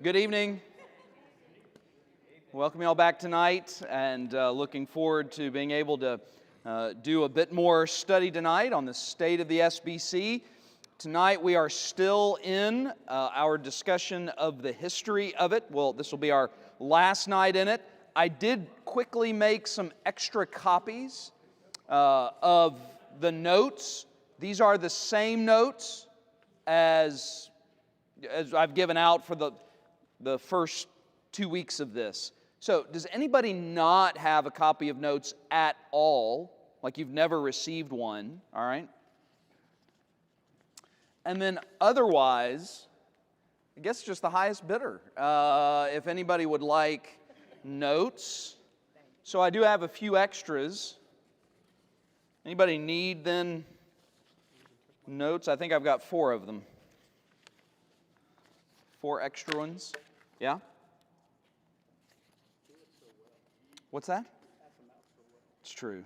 Good evening. Welcome you all back tonight, and looking forward to being able to do a bit more study tonight on the state of the SBC. Tonight we are still in our discussion of the history of it. Well, this will be our last night in it. I did quickly make some extra copies of the notes. These are the same notes as I've given out for the first 2 weeks of this. So, does anybody not have a copy of notes at all? Like you've never received one, all right? And then otherwise, I guess just the highest bidder. If anybody would like notes. So I do have a few extras. Anybody need then notes? I think I've got 4 of them. 4 extra ones. Yeah? What's that? It's true.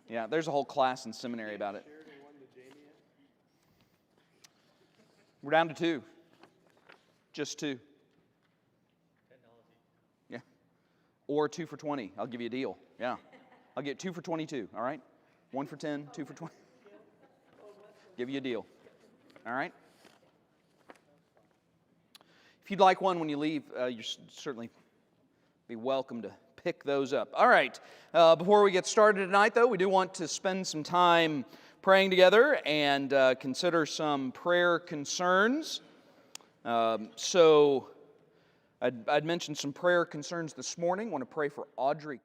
Yeah, there's a whole class in seminary about it. We're down to 2. Just 2. Yeah. Or 2 for 20. I'll give you a deal. Yeah. I'll get 2 for 22, all right? 1 for 10, 2 for 20. Give you a deal. All right? If you'd like one when you leave, you're certainly be welcome to pick those up. All right. Before we get started tonight, though, we do want to spend some time praying together and consider some prayer concerns. So I'd mentioned some prayer concerns this morning. I want to pray for Audrey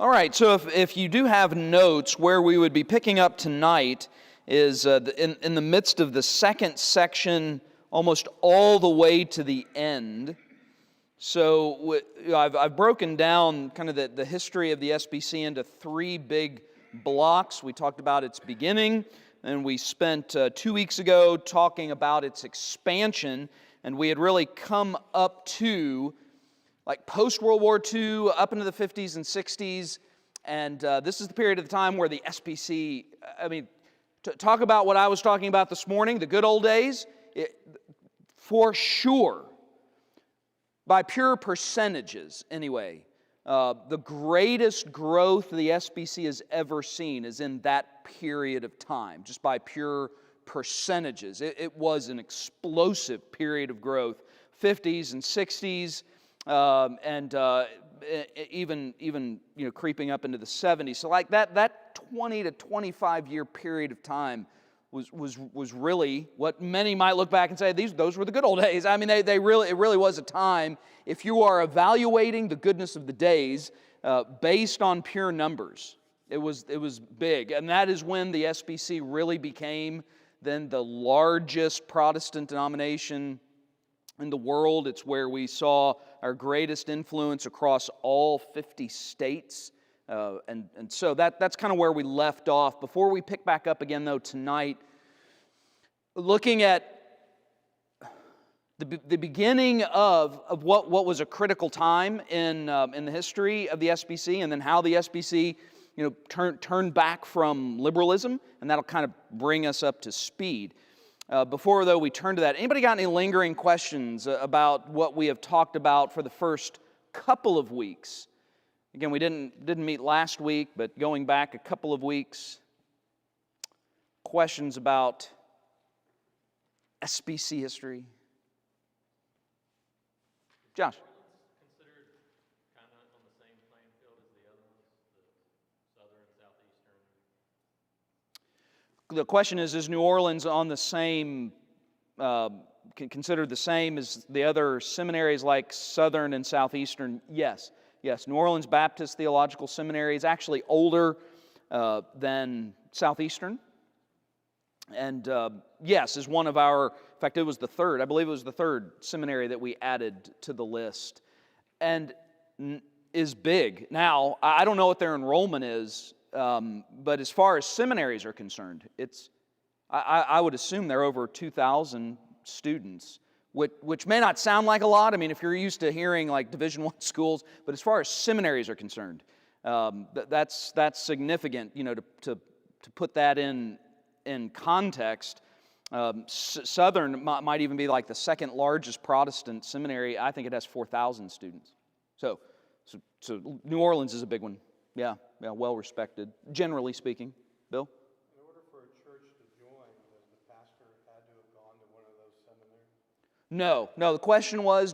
All right, so if you do have notes, where we would be picking up tonight is in the midst of the second section, almost all the way to the end. So I've broken down kind of the history of the SBC into three big blocks. We talked about its beginning, and we spent 2 weeks ago talking about its expansion, and we had really come up to like post-World War II, up into the 50s and 60s, and this is the period of the time where the SBC, talk about what I was talking about this morning, the good old days, for sure, by pure percentages anyway, the greatest growth the SBC has ever seen is in that period of time, just by pure percentages. It was an explosive period of growth, 50s and 60s, even creeping up into the 70s. So like that 20 to 25 year period of time was really what many might look back and say those were the good old days. I mean, it really was a time. If you are evaluating the goodness of the days based on pure numbers, it was big, and that is when the SBC really became then the largest Protestant denomination in the world. It's where we saw our greatest influence across all 50 states. And so that's kind of where we left off. Before we pick back up again, though, tonight, looking at the beginning of what was a critical time in the history of the SBC, and then how the SBC turned back from liberalism, and that'll kind of bring us up to speed. Before, though, we turn to that, anybody got any lingering questions about what we have talked about for the first couple of weeks? Again, we didn't meet last week, but going back a couple of weeks, questions about SBC history? Josh? Considered kind of on the same playing field as the other ones, the southern and southeastern? The question is New Orleans on the same, considered the same as the other seminaries like Southern and Southeastern? Yes. New Orleans Baptist Theological Seminary is actually older than Southeastern. And yes, is one of our, in fact, it was the third, I believe it was the third seminary that we added to the list, and is big. Now, I don't know what their enrollment is, but as far as seminaries are concerned, I would assume they're over 2,000 students, which may not sound like a lot. I mean, if you're used to hearing like Division I schools, but as far as seminaries are concerned, that's significant. To put that in context, Southern might even be like the second largest Protestant seminary. I think it has 4,000 students. So New Orleans is a big one. Yeah, well respected, generally speaking. Bill? In order for a church to join, does the pastor had to have gone to one of those seminaries? No. The question was,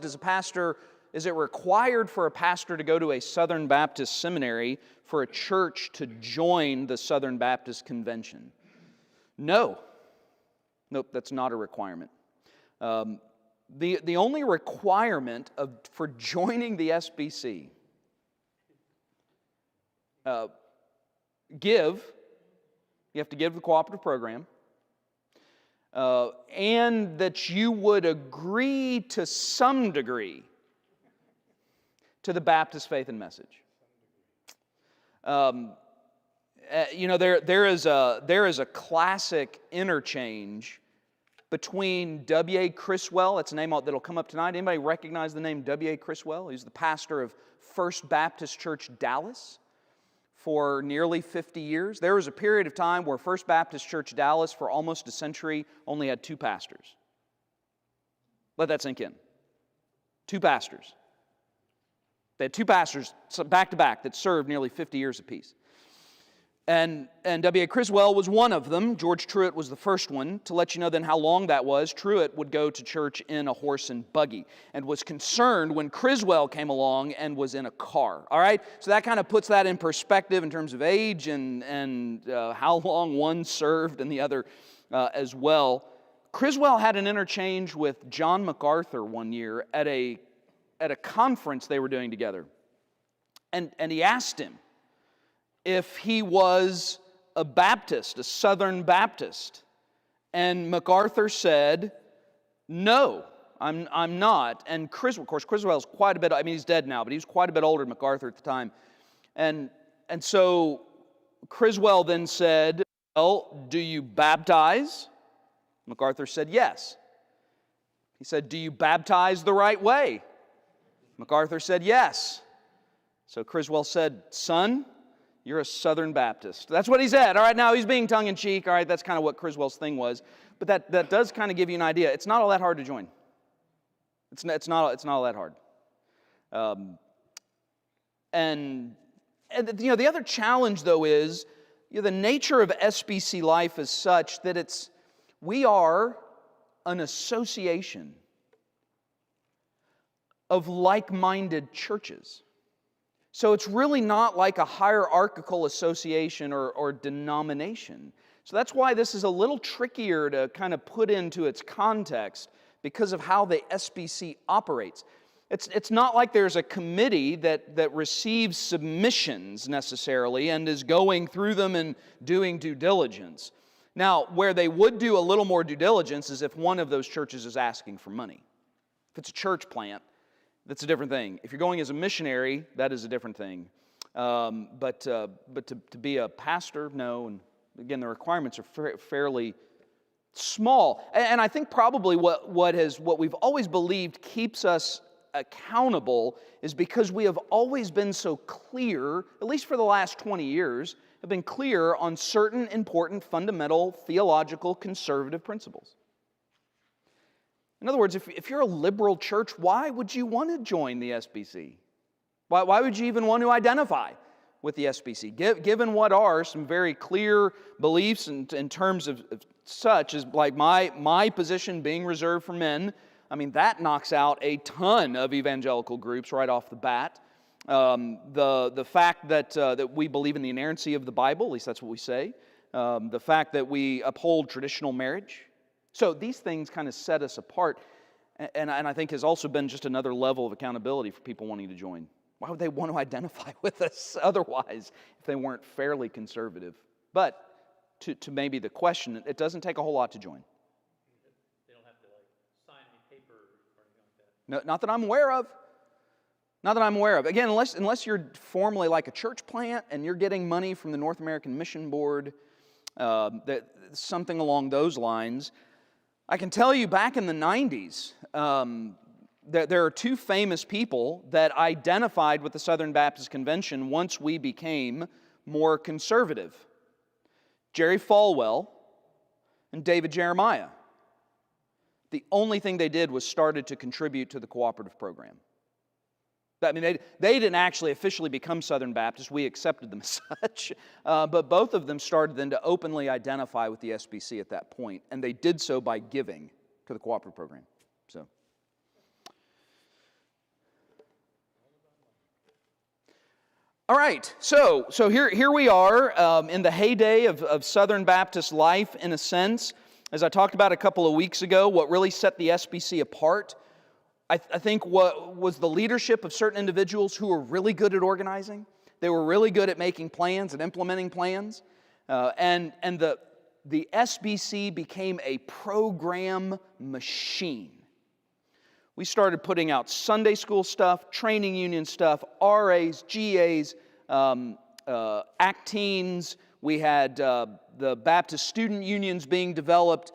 is it required for a pastor to go to a Southern Baptist seminary for a church to join the Southern Baptist Convention? No. Nope, that's not a requirement. The only requirement for joining the SBC, you have to give the cooperative program, and that you would agree to some degree to the Baptist faith and message. There is a classic interchange between W.A. Criswell. That's a name that'll come up tonight. Anybody recognize the name W.A. Criswell? He's the pastor of First Baptist Church, Dallas, for nearly 50 years. There was a period of time where First Baptist Church, Dallas, for almost a century, only had 2 pastors. Let that sink in. 2 pastors. They had 2 pastors back to back that served nearly 50 years apiece. And W.A. Criswell was one of them. George Truett was the first one. To let you know then how long that was, Truett would go to church in a horse and buggy and was concerned when Criswell came along and was in a car. All right? So that kind of puts that in perspective in terms of age and how long one served and the other as well. Criswell had an interchange with John MacArthur one year at a conference they were doing together. And he asked him, if he was a Baptist, a Southern Baptist. And MacArthur said, no, I'm not. And of course, Criswell's quite a bit, I mean, he's dead now, but he was quite a bit older than MacArthur at the time. And so Criswell then said, well, do you baptize? MacArthur said, yes. He said, do you baptize the right way? MacArthur said, yes. So Criswell said, son, you're a Southern Baptist. That's what he said. All right, now he's being tongue-in-cheek. All right, that's kind of what Criswell's thing was. But that does kind of give you an idea. It's not all that hard to join. It's not all that hard. And the other challenge, though, is the nature of SBC life is such that we are an association of like-minded churches. So it's really not like a hierarchical association or denomination. So that's why this is a little trickier to kind of put into its context because of how the SBC operates. It's not like there's a committee that receives submissions necessarily and is going through them and doing due diligence. Now, where they would do a little more due diligence is if one of those churches is asking for money. If it's a church plant, that's a different thing. If you're going as a missionary, that is a different thing. But to be a pastor, no. And again, the requirements are fairly small. And I think probably what we've always believed keeps us accountable is because we have always been so clear, at least for the last 20 years, have been clear on certain important fundamental theological conservative principles. In other words, if you're a liberal church, why would you want to join the SBC? Why would you even want to identify with the SBC? Given what are some very clear beliefs in terms of such as like my position being reserved for men, I mean, that knocks out a ton of evangelical groups right off the bat. The fact that we believe in the inerrancy of the Bible, at least that's what we say. The fact that we uphold traditional marriage. So these things kind of set us apart, and I think has also been just another level of accountability for people wanting to join. Why would they want to identify with us otherwise if they weren't fairly conservative? But to maybe the question, it doesn't take a whole lot to join. They don't have to sign any paper or anything like that. No, not that I'm aware of. Not that I'm aware of. Again, unless you're formally like a church plant and you're getting money from the North American Mission Board, something along those lines. I can tell you back in the 90s, there are two famous people that identified with the Southern Baptist Convention once we became more conservative. Jerry Falwell and David Jeremiah. The only thing they did was started to contribute to the cooperative program. I mean, they didn't actually officially become Southern Baptists. We accepted them as such. But both of them started then to openly identify with the SBC at that point. And they did so by giving to the cooperative program. So, all right. So here we are in the heyday of Southern Baptist life, in a sense. As I talked about a couple of weeks ago, what really set the SBC apart, I think what was the leadership of certain individuals who were really good at organizing. They were really good at making plans and implementing plans. And the SBC became a program machine. We started putting out Sunday school stuff, training union stuff, RAs, GAs, ACTEENs. We had the Baptist student unions being developed.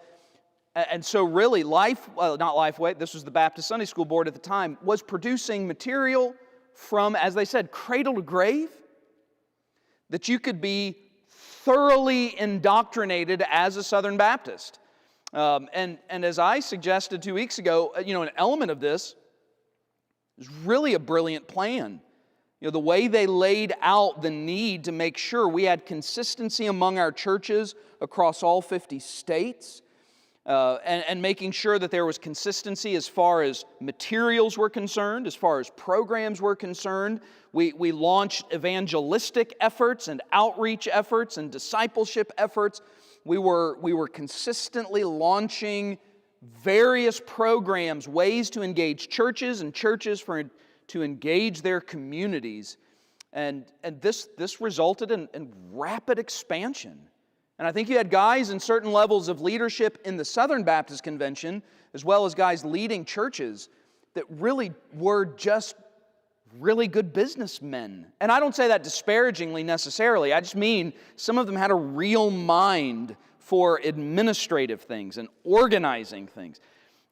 And so really not Lifeway, this was the Baptist Sunday School Board at the time, was producing material from, as they said, cradle to grave, that you could be thoroughly indoctrinated as a Southern Baptist. And as I suggested 2 weeks ago, an element of this is really a brilliant plan. The way they laid out the need to make sure we had consistency among our churches across all 50 states, and making sure that there was consistency as far as materials were concerned, as far as programs were concerned. We launched evangelistic efforts and outreach efforts and discipleship efforts. We were consistently launching various programs, ways to engage churches and churches to engage their communities. And this resulted in rapid expansion. And I think you had guys in certain levels of leadership in the Southern Baptist Convention, as well as guys leading churches, that really were just really good businessmen. And I don't say that disparagingly necessarily. I just mean some of them had a real mind for administrative things and organizing things.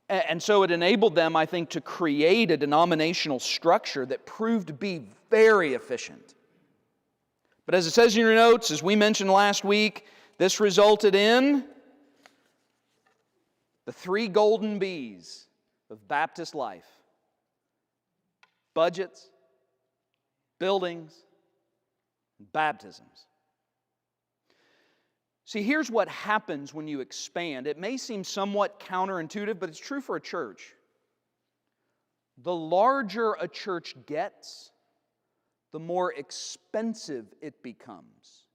And so it enabled them, I think, to create a denominational structure that proved to be very efficient. But as it says in your notes, as we mentioned last week, this resulted in the 3 golden B's of Baptist life: budgets, buildings, and baptisms. See, here's what happens when you expand. It may seem somewhat counterintuitive, but it's true for a church. The larger a church gets, the more expensive it becomes.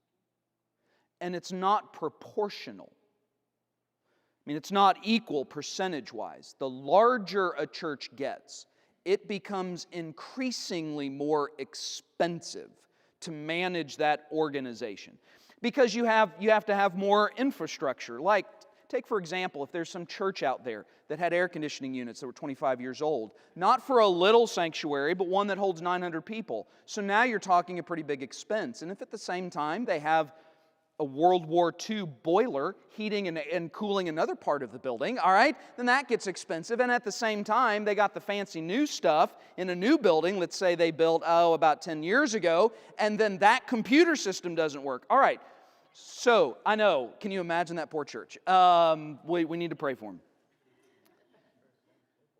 And it's not proportional. I mean, it's not equal percentage-wise. The larger a church gets, it becomes increasingly more expensive to manage that organization. Because you have to have more infrastructure. Like, take for example, if there's some church out there that had air conditioning units that were 25 years old, not for a little sanctuary, but one that holds 900 people. So now you're talking a pretty big expense. And if at the same time they have a World War II boiler heating and cooling another part of the building, all right, then that gets expensive. And at the same time, they got the fancy new stuff in a new building, let's say they built, about 10 years ago, and then that computer system doesn't work. All right, so I know, can you imagine that poor church? We need to pray for them.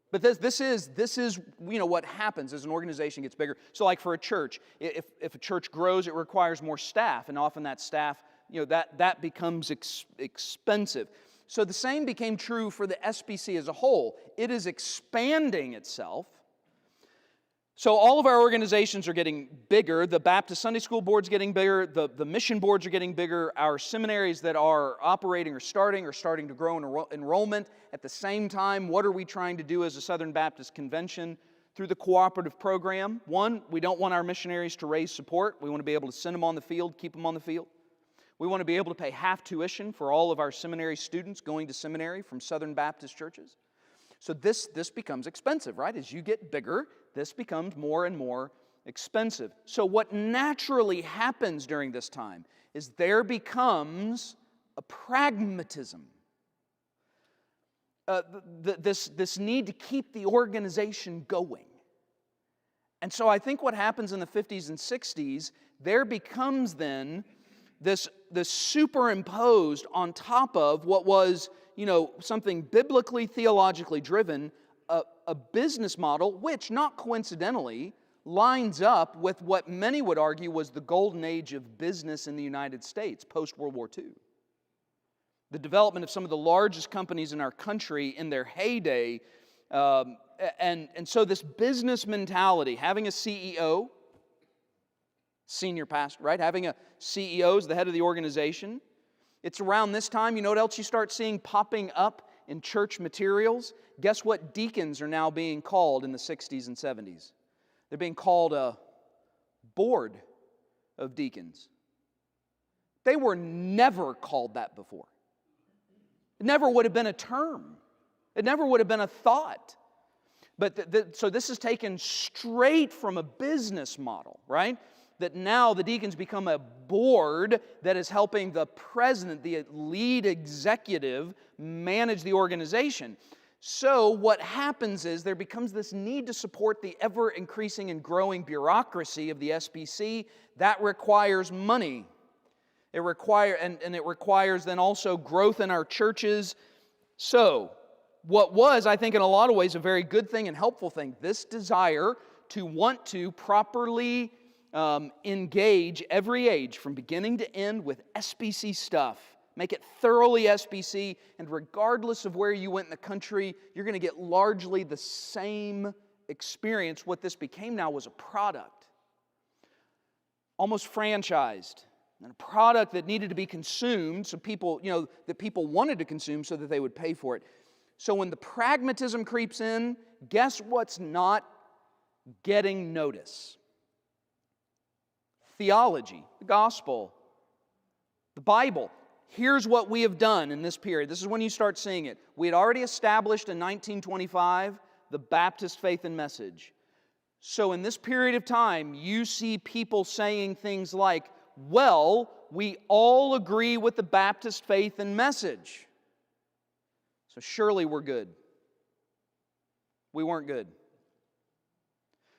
But this is what happens as an organization gets bigger. So like for a church, if a church grows, it requires more staff, and often that staff, that becomes expensive. So the same became true for the SBC as a whole. It is expanding itself. So all of our organizations are getting bigger. The Baptist Sunday School Board's getting bigger. The mission boards are getting bigger. Our seminaries that are operating or starting to grow in enrollment. At the same time, what are we trying to do as a Southern Baptist Convention? Through the cooperative program, one, we don't want our missionaries to raise support. We want to be able to send them on the field, keep them on the field. We want to be able to pay half tuition for all of our seminary students going to seminary from Southern Baptist churches. So this becomes expensive, right? As you get bigger, this becomes more and more expensive. So what naturally happens during this time is there becomes a pragmatism. This need to keep the organization going. And so I think what happens in the 50s and 60s, there becomes then this superimposed on top of what was, something biblically, theologically driven, a business model which, not coincidentally, lines up with what many would argue was the golden age of business in the United States post-World War II. The development of some of the largest companies in our country in their heyday, and so this business mentality, having a CEO, senior pastor, right? Having a CEO as the head of the organization. It's around this time, you know what else you start seeing popping up in church materials? Guess what deacons are now being called in the 60s and 70s? They're being called a board of deacons. They were never called that before. It never would have been a term. It never would have been a thought. But so this is taken straight from a business model, right? That now the deacons become a board that is helping the president, the lead executive, manage the organization. So what happens is there becomes this need to support the ever-increasing and growing bureaucracy of the SBC. That requires money. It requires then also growth in our churches. So what was, I think in a lot of ways, a very good thing and helpful thing, this desire to want to properly engage every age from beginning to end with SBC stuff. Make it thoroughly SBC, and regardless of where you went in the country, you're going to get largely the same experience. What this became now was a product, almost franchised, and a product that needed to be consumed, so people, that people wanted to consume so that they would pay for it. So when the pragmatism creeps in, guess what's not getting notice? theology, the gospel, the Bible. Here's what we have done in this period. This is when you start seeing it. We had already established in 1925 the Baptist faith and message. So in this period of time, you see people saying things like, well, we all agree with the Baptist faith and message. So surely we're good. We weren't good.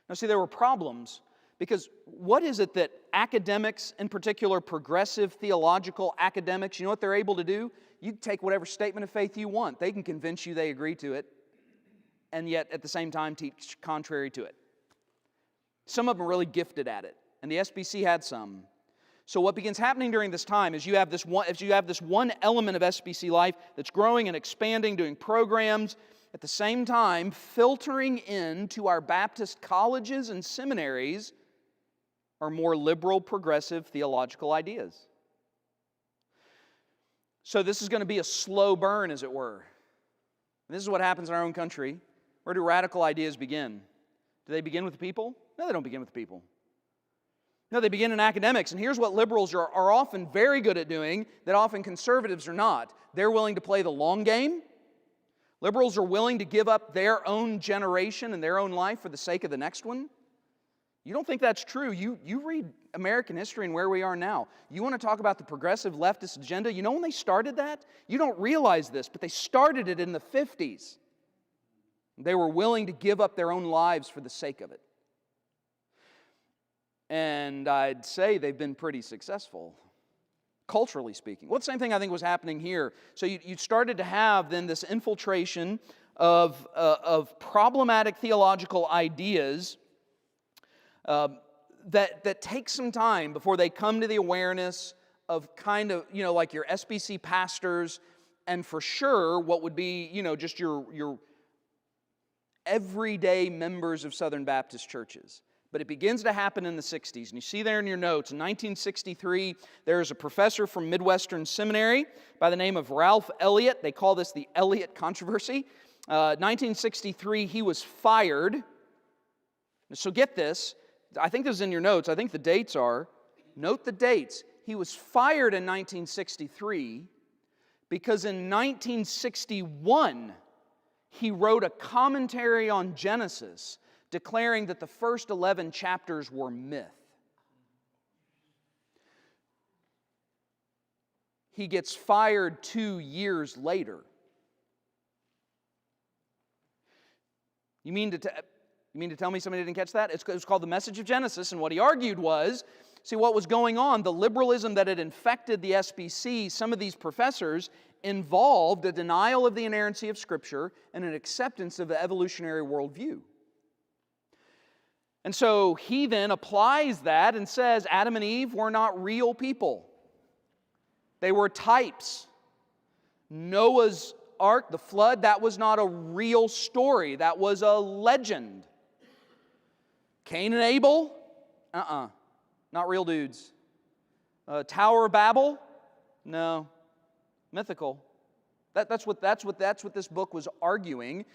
Now see, there were problems because what is it that academics, in particular progressive theological academics, you know what they're able to do? You take whatever statement of faith you want. They can convince you they agree to it and yet at the same time teach contrary to it. Some of them are really gifted at it, and the SBC had some. So what begins happening during this time is you have this one element of SBC life that's growing and expanding, doing programs, at the same time filtering into our Baptist colleges and seminaries are more liberal, progressive theological ideas. So this is going to be a slow burn, as it were. And this is what happens in our own country. Where do radical ideas begin? Do they begin with the people? No, they don't begin with the people. No, they begin in academics. And here's what liberals are often very good at doing that often conservatives are not. They're willing to play the long game. Liberals are willing to give up their own generation and their own life for the sake of the next one. You don't think that's true. You read American history and where we are now. You want to talk about the progressive leftist agenda? You know when they started that? You don't realize this, but they started it in the 50s. They were willing to give up their own lives for the sake of it. And I'd say they've been pretty successful, culturally speaking. Well, the same thing I think was happening here. So you started to have then this infiltration of problematic theological ideas that take some time before they come to the awareness of kind of, like your SBC pastors and for sure what would be, just your everyday members of Southern Baptist churches. But it begins to happen in the 60s. And you see there in your notes, in 1963, there is a professor from Midwestern Seminary by the name of Ralph Elliott. They call this the Elliott controversy. 1963, he was fired. So get this. I think this is in your notes. I think the dates are. Note the dates. He was fired in 1963 because in 1961, he wrote a commentary on Genesis declaring that the first 11 chapters were myth. He gets fired 2 years later. You mean to tell me somebody didn't catch that? It was called The Message of Genesis, and what he argued was, see what was going on, the liberalism that had infected the SBC, some of these professors involved a denial of the inerrancy of Scripture and an acceptance of the evolutionary worldview. And so he then applies that and says Adam and Eve were not real people. They were types. Noah's ark, the flood, that was not a real story. That was a legend. Cain and Abel, not real dudes. Tower of Babel, no, mythical. That's what this book was arguing.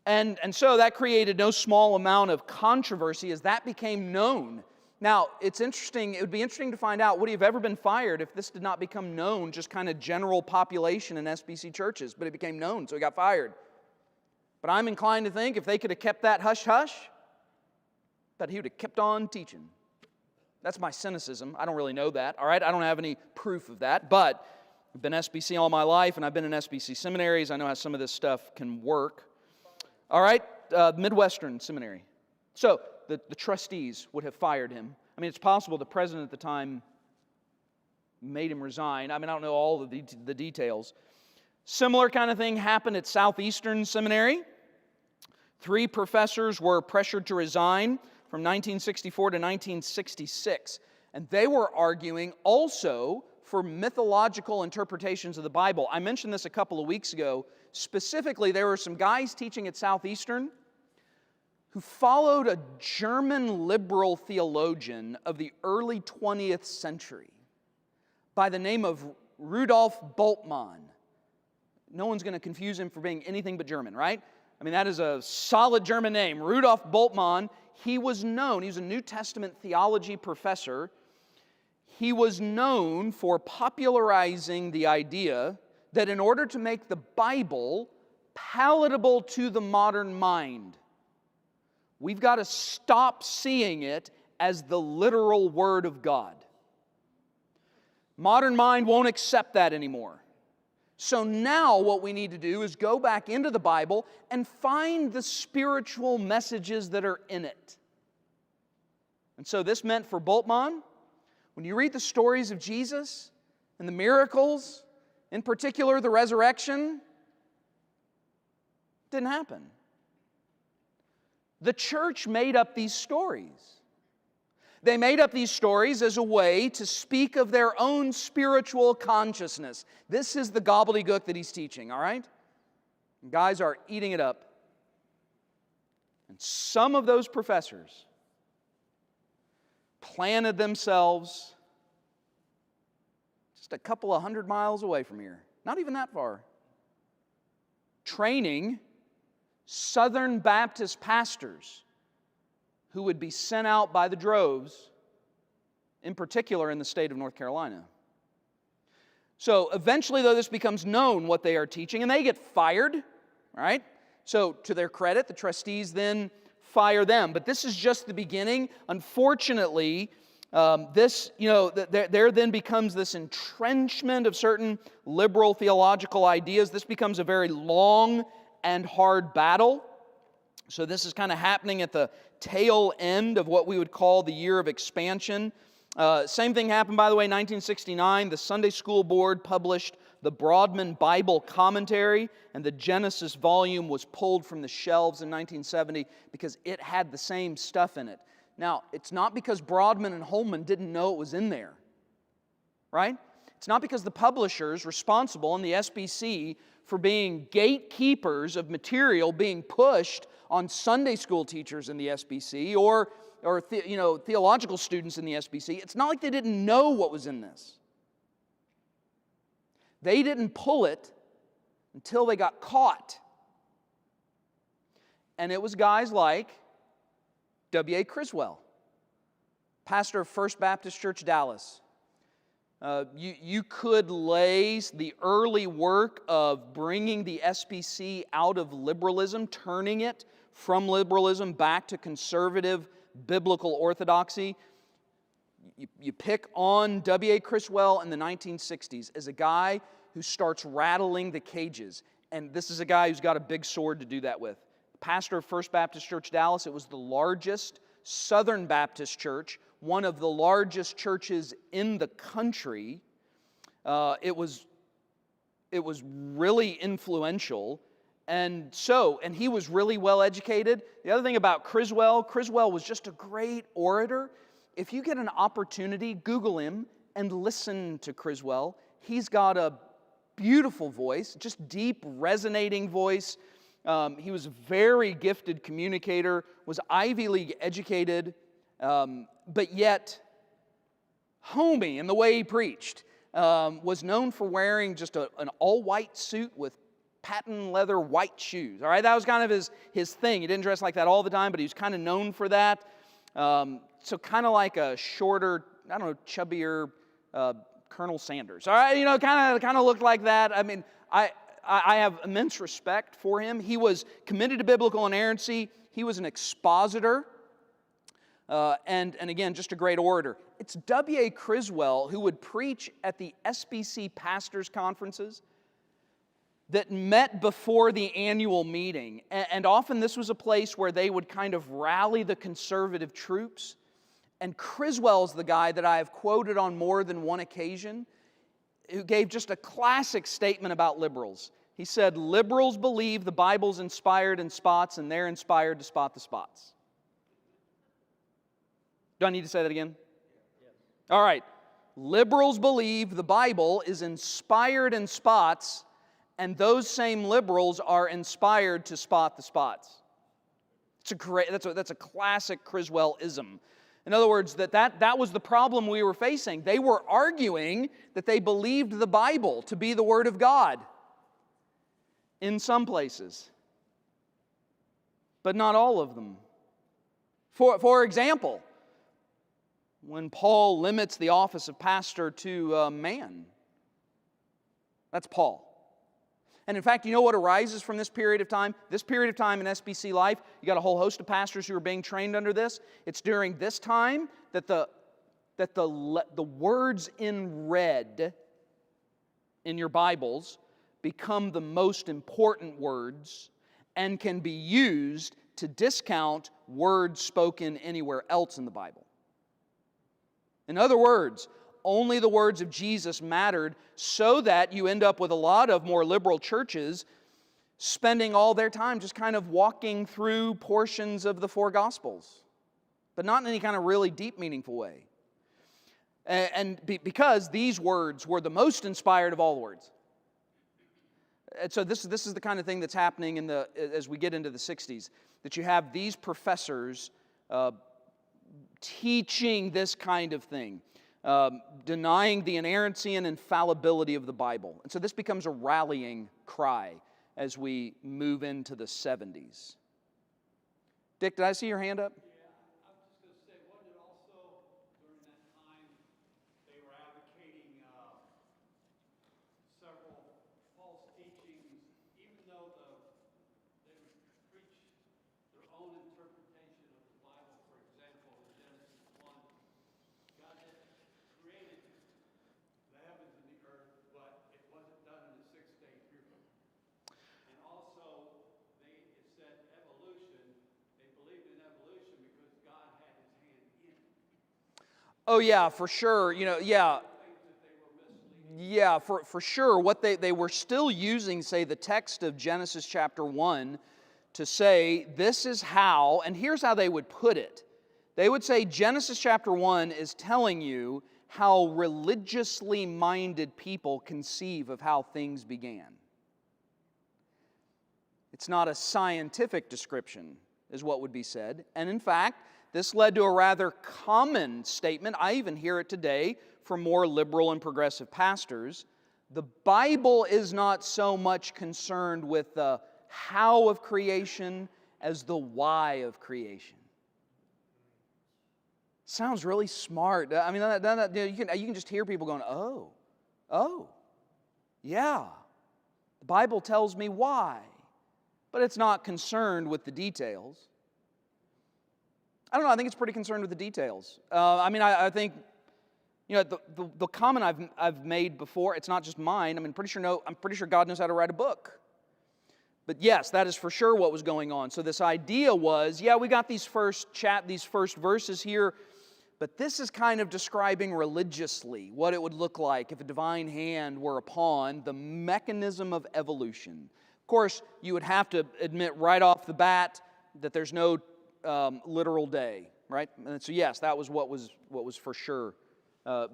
And so that created no small amount of controversy as that became known. Now, it's interesting, it would be interesting to find out, would he have ever been fired if this did not become known, just kind of general population in SBC churches? But it became known, so he got fired. But I'm inclined to think if they could have kept that hush-hush, that he would have kept on teaching. That's my cynicism. I don't really know that, all right? I don't have any proof of that, but I've been SBC all my life, and I've been in SBC seminaries. I know how some of this stuff can work. All right, Midwestern Seminary. So the trustees would have fired him. I mean, it's possible the president at the time made him resign. I mean, I don't know all of the details. Similar kind of thing happened at Southeastern Seminary. 3 professors were pressured to resign from 1964 to 1966. And they were arguing also for mythological interpretations of the Bible. I mentioned this a couple of weeks ago. Specifically, there were some guys teaching at Southeastern who followed a German liberal theologian of the early 20th century by the name of Rudolf Bultmann. No one's going to confuse him for being anything but German, right? I mean, that is a solid German name. Rudolf Bultmann, he was known, he was a New Testament theology professor he was known for popularizing the idea that in order to make the Bible palatable to the modern mind, we've got to stop seeing it as the literal Word of God. Modern mind won't accept that anymore. So now what we need to do is go back into the Bible and find the spiritual messages that are in it. And so this meant for Bultmann, when you read the stories of Jesus and the miracles, in particular the resurrection, it didn't happen. The church made up these stories. They made up these stories as a way to speak of their own spiritual consciousness. This is the gobbledygook that he's teaching, all right? And guys are eating it up. And some of those professors planted themselves just a couple of 100 miles away from here. Not even that far. Training Southern Baptist pastors who would be sent out by the droves, in particular in the state of North Carolina. So eventually, though, this becomes known what they are teaching, and they get fired, right? So to their credit, the trustees then fire them. But this is just the beginning. Unfortunately, there then becomes this entrenchment of certain liberal theological ideas. This becomes a very long and hard battle. So this is kind of happening at the tail end of what we would call the year of expansion. Same thing happened, by the way, in 1969. The Sunday School Board published the Broadman Bible Commentary, and the Genesis volume was pulled from the shelves in 1970 because it had the same stuff in it. Now, it's not because Broadman and Holman didn't know it was in there, right? It's not because the publishers responsible in the SBC for being gatekeepers of material being pushed on Sunday school teachers in the SBC or theological students in the SBC. It's not like they didn't know what was in this. They didn't pull it until they got caught. And it was guys like W.A. Criswell, pastor of First Baptist Church, Dallas. You could lay the early work of bringing the SBC out of liberalism, turning it from liberalism back to conservative biblical orthodoxy. You pick on W.A. Criswell in the 1960s as a guy who starts rattling the cages. And this is a guy who's got a big sword to do that with. Pastor of First Baptist Church, Dallas. It was the largest Southern Baptist church, one of the largest churches in the country. It was really influential. And he was really well educated. The other thing about Criswell was just a great orator. If you get an opportunity, Google him and listen to Criswell. He's got a beautiful voice, just deep, resonating voice. He was a very gifted communicator, was Ivy League educated, but yet homey in the way he preached. Was known for wearing just an all-white suit with patent leather white shoes. All right, that was kind of his thing. He didn't dress like that all the time, but he was kind of known for that. So kind of like a shorter, chubbier Colonel Sanders. All right, kind of looked like that. I mean, I have immense respect for him. He was committed to biblical inerrancy. He was an expositor. And again, just a great orator. It's W.A. Criswell who would preach at the SBC pastors' conferences that met before the annual meeting. And often this was a place where they would kind of rally the conservative troops. And Criswell's the guy that I have quoted on more than one occasion, who gave just a classic statement about liberals. He said, liberals believe the Bible's inspired in spots, and they're inspired to spot the spots. Do I need to say that again? Yes. All right. Liberals believe the Bible is inspired in spots, and those same liberals are inspired to spot the spots. That's a classic Criswell-ism. In other words, that was the problem we were facing. They were arguing that they believed the Bible to be the Word of God in some places, but not all of them. For example, when Paul limits the office of pastor to man. That's Paul. And in fact, you know what arises from this period of time? This period of time in SBC life, you got a whole host of pastors who are being trained under this. It's during this time that the words in red in your Bibles become the most important words and can be used to discount words spoken anywhere else in the Bible. In other words, only the words of Jesus mattered, so that you end up with a lot of more liberal churches spending all their time just kind of walking through portions of the four Gospels, but not in any kind of really deep, meaningful way. Because these words were the most inspired of all words. And so this is the kind of thing that's happening as we get into the 60s, that you have these professors teaching this kind of thing. Denying the inerrancy and infallibility of the Bible. And so this becomes a rallying cry as we move into the 70s. Dick, did I see your hand up? Yeah, I was just going to say, wasn't it also during that time they were advocating several false teachings, even though they would preach their own interpretation of the Bible? For example, in Genesis 1, God had created the heavens and the earth, but it wasn't done in the 6-day period. And also, it said evolution. They believed in evolution because God had His hand in it. Oh yeah, for sure. Yeah, for sure. What they were still using, say, the text of Genesis chapter 1 to say, this is how, and here's how they would put it. They would say Genesis chapter 1 is telling you how religiously minded people conceive of how things began. It's not a scientific description, is what would be said. And in fact, this led to a rather common statement. I even hear it today from more liberal and progressive pastors. The Bible is not so much concerned with the how of creation as the why of creation. Sounds really smart. I mean, you can just hear people going, oh, yeah. The Bible tells me why, but it's not concerned with the details. I don't know. I think it's pretty concerned with the details. I think, the comment I've made before. It's not just mine. I'm pretty sure God knows how to write a book. But yes, that is for sure what was going on. So this idea was, we got these first verses here, but this is kind of describing religiously what it would look like if a divine hand were upon the mechanism of evolution. Of course, you would have to admit right off the bat that there's no literal day, right? And so yes, that was what was for sure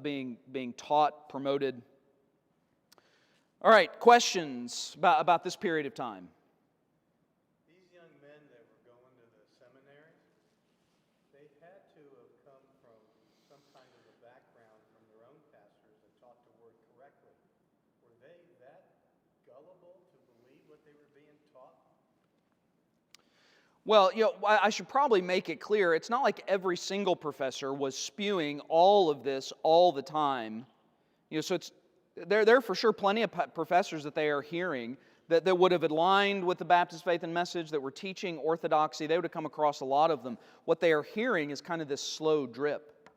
being taught, promoted. All right, questions about this period of time? These young men that were going to the seminary, they had to have come from some kind of a background from their own pastors that taught the word correctly. Were they that gullible to believe what they were being taught? Well, I should probably make it clear, it's not like every single professor was spewing all of this all the time. So there are for sure plenty of professors that they are hearing that would have aligned with the Baptist faith and message, that were teaching orthodoxy. They would have come across a lot of them. What they are hearing is kind of this slow drip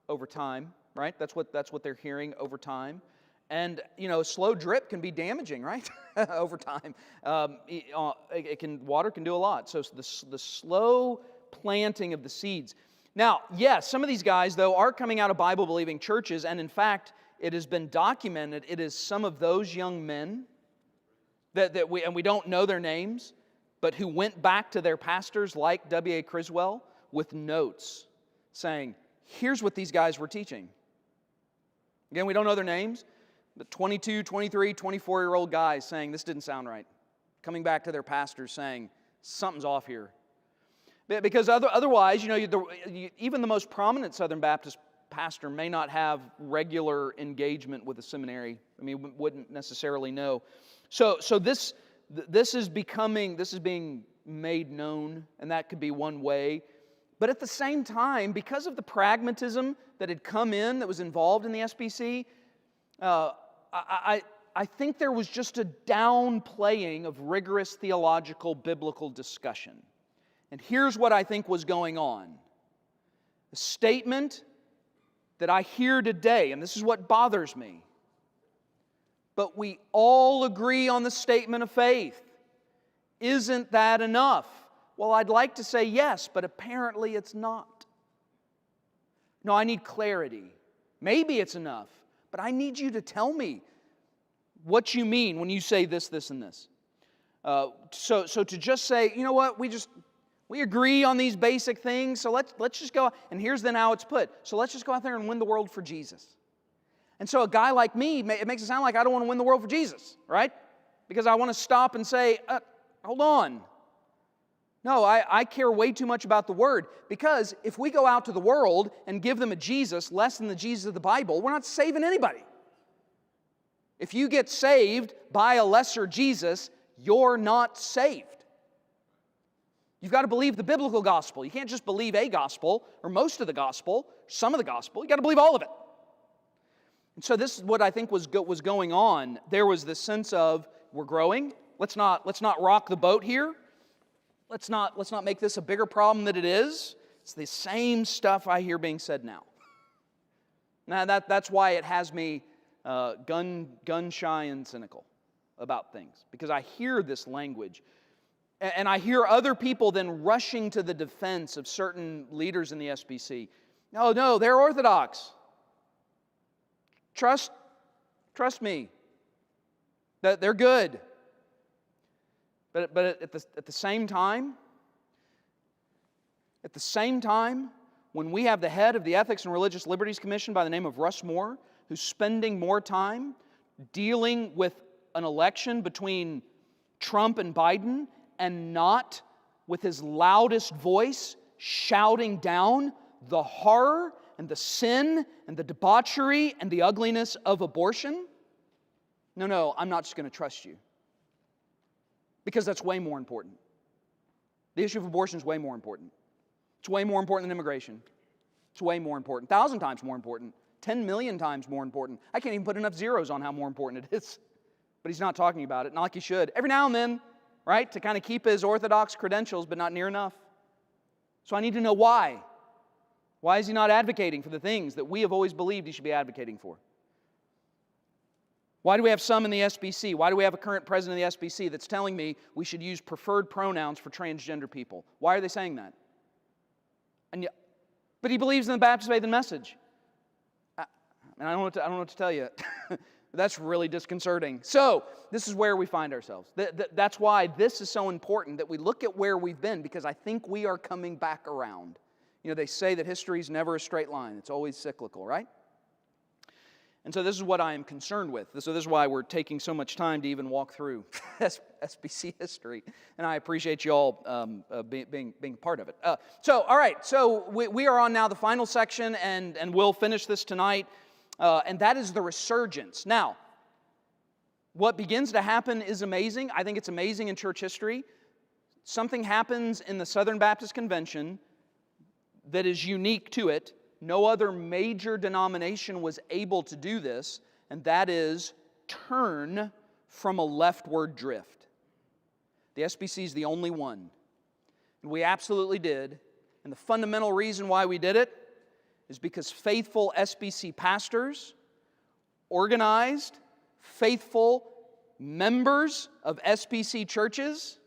over time, right? That's what they're hearing over time. And, slow drip can be damaging, right? Over time. Water can do a lot. So the slow planting of the seeds. Now, yes, some of these guys, though, are coming out of Bible-believing churches, and in fact, it has been documented, it is some of those young men that we don't know their names, but who went back to their pastors like W.A. Criswell with notes saying, here's what these guys were teaching. Again, we don't know their names, but 22, 23, 24-year-old guys saying, this didn't sound right. Coming back to their pastors saying, something's off here. Because otherwise, even the most prominent Southern Baptist pastor may not have regular engagement with a seminary. Wouldn't necessarily know. So this is being made known, and that could be one way. But at the same time, because of the pragmatism that had come in, that was involved in the SBC, I think there was just a downplaying of rigorous theological, biblical discussion. And here's what I think was going on. The statement that I hear today, and this is what bothers me, but we all agree on the statement of faith. Isn't that enough? Well, I'd like to say yes, but apparently it's not. No, I need clarity. Maybe it's enough, but I need you to tell me what you mean when you say this, this, and this. So to just say, you know what, we agree on these basic things, so let's just go, and here's then how it's put. So let's just go out there and win the world for Jesus. And so a guy like me, it makes it sound like I don't want to win the world for Jesus, right? Because I want to stop and say, hold on. No, I care way too much about the Word, because if we go out to the world and give them a Jesus less than the Jesus of the Bible, we're not saving anybody. If you get saved by a lesser Jesus, you're not saved. You've got to believe the biblical gospel. You can't just believe a gospel, or most of the gospel, some of the gospel. You've got to believe all of it. And so this is what I think was going on. There was this sense of, we're growing. Let's not rock the boat here. Let's not make this a bigger problem than it is. It's the same stuff I hear being said now. Now that's why it has me gun-shy and cynical about things, because I hear this language. And I hear other people then rushing to the defense of certain leaders in the SBC. No, they're Orthodox. Trust me. That they're good. But at the same time, when we have the head of the Ethics and Religious Liberties Commission by the name of Russ Moore, who's spending more time dealing with an election between Trump and Biden, and not with his loudest voice shouting down the horror and the sin and the debauchery and the ugliness of abortion, no, I'm not just going to trust you. Because that's way more important. The issue of abortion is way more important. It's way more important than immigration. It's way more important. 1,000 times more important. 10 million times more important. I can't even put enough zeros on how more important it is. But he's not talking about it, not like he should. Every now and then, right, to kind of keep his orthodox credentials, but not near enough. So I need to know why. Why is he not advocating for the things that we have always believed he should be advocating for? Why do we have some in the SBC? Why do we have a current president of the SBC that's telling me we should use preferred pronouns for transgender people? Why are they saying that? But he believes in the Baptist faith and message. And I don't know what to tell you. That's really disconcerting. So, this is where we find ourselves. That's why this is so important, that we look at where we've been, because I think we are coming back around. You know, they say that history is never a straight line. It's always cyclical, right? And so this is what I am concerned with. So this is why we're taking so much time to even walk through SBC history. And I appreciate you all being part of it. All right. So we are on now the final section, and we'll finish this tonight. And that is the resurgence. Now, what begins to happen is amazing. I think it's amazing in church history. Something happens in the Southern Baptist Convention that is unique to it. No other major denomination was able to do this, and that is turn from a leftward drift. The SBC is the only one. And we absolutely did. And the fundamental reason why we did it is because faithful SBC pastors, organized, faithful members of SBC churches,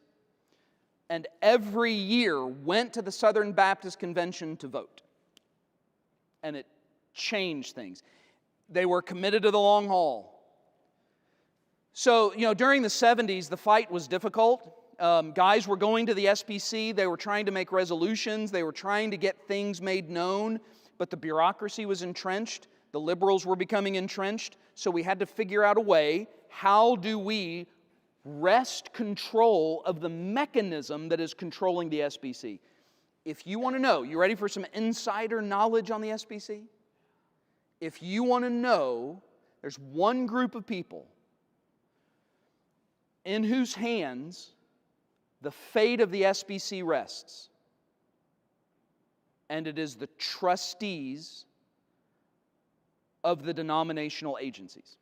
and every year went to the Southern Baptist Convention to vote. And it changed things. They were committed to the long haul. So, during the 70s, the fight was difficult. Guys were going to the SBC. They were trying to make resolutions. They were trying to get things made known. But the bureaucracy was entrenched. The liberals were becoming entrenched. So we had to figure out a way, how do we wrest control of the mechanism that is controlling the SBC? If you want to know, you ready for some insider knowledge on the SBC? If you want to know, there's one group of people in whose hands the fate of the SBC rests. and it is the trustees of the denominational agencies.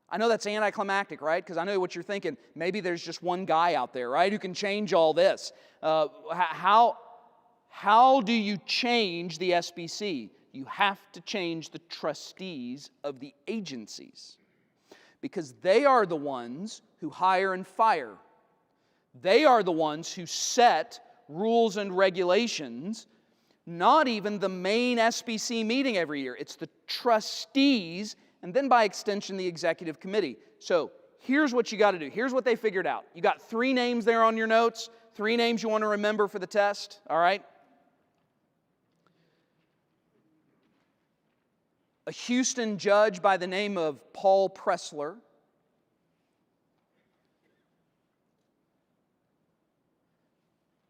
I know that's anticlimactic, right? Because I know what you're thinking. Maybe there's just one guy out there, right, who can change all this. How do you change the SBC? You have to change the trustees of the agencies, because they are the ones who hire and fire. They are the ones who set rules and regulations, not even the main SBC meeting every year. It's the trustees, and then by extension, the executive committee. So here's what you got to do. Here's what they figured out. You got 3 names there on your notes, 3 names you want to remember for the test, all right? A Houston judge by the name of Paul Pressler.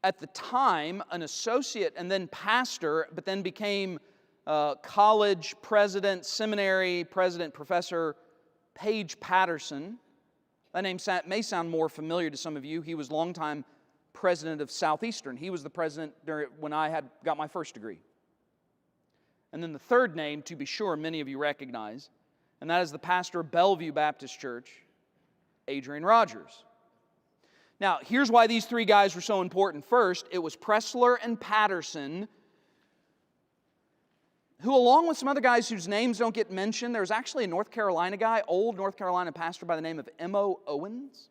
At the time, an associate and then pastor, but then became college president, seminary president, professor Paige Patterson. That name may sound more familiar to some of you. He was longtime president of Southeastern. He was the president when I got my first degree. And then the third name, to be sure, many of you recognize, and that is the pastor of Bellevue Baptist Church, Adrian Rogers. Now, here's why these 3 guys were so important. First, it was Pressler and Patterson, who, along with some other guys whose names don't get mentioned, there's actually a North Carolina guy, old North Carolina pastor by the name of M.O. Owens,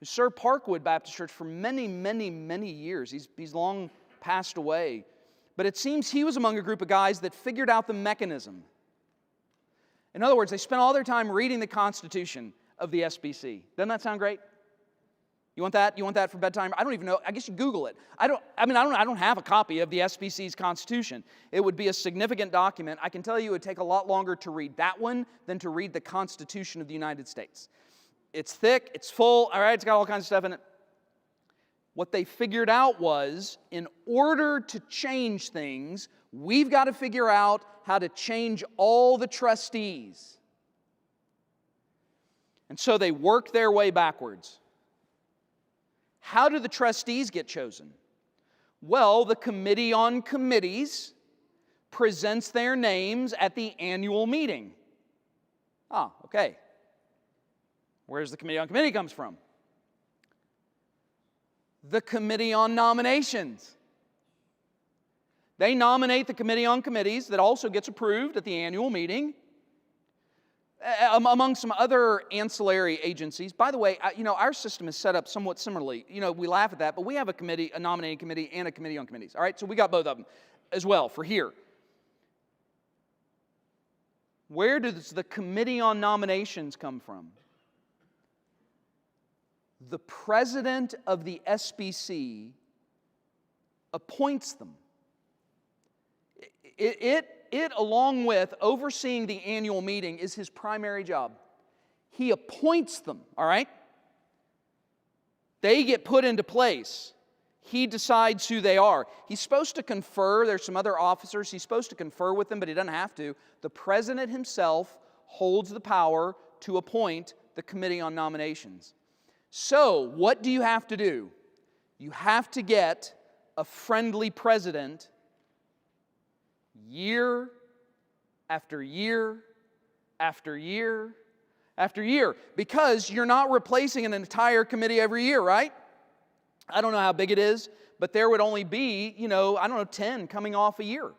who served Parkwood Baptist Church for many, many, many years. He's long passed away. But it seems he was among a group of guys that figured out the mechanism. In other words, they spent all their time reading the Constitution of the SBC. Doesn't that sound great? You want that? You want that for bedtime? I don't even know. I guess you Google it. I don't have a copy of the SBC's Constitution. It would be a significant document. I can tell you it would take a lot longer to read that one than to read the Constitution of the United States. It's thick, it's full, all right, it's got all kinds of stuff in it. What they figured out was, in order to change things, we've got to figure out how to change all the trustees. And so they worked their way backwards. How do the trustees get chosen? Well, the Committee on Committees presents their names at the annual meeting. Okay. Where's the Committee on Committee comes from? The Committee on Nominations. They nominate the Committee on Committees that also gets approved at the annual meeting, among some other ancillary agencies. By the way, our system is set up somewhat similarly. We laugh at that, but we have a nominating committee and a Committee on Committees. All right, so we got both of them as well for here. Where does the Committee on Nominations come from? The president of the SBC appoints them. It, along with overseeing the annual meeting, is his primary job. He appoints them, all right? They get put into place. He decides who they are. He's supposed to confer. There's some other officers. He's supposed to confer with them, but he doesn't have to. The president himself holds the power to appoint the Committee on Nominations. So, what do you have to do? You have to get a friendly president year after year after year after year, because you're not replacing an entire committee every year, right? I don't know how big it is, but there would only be, 10 coming off a year.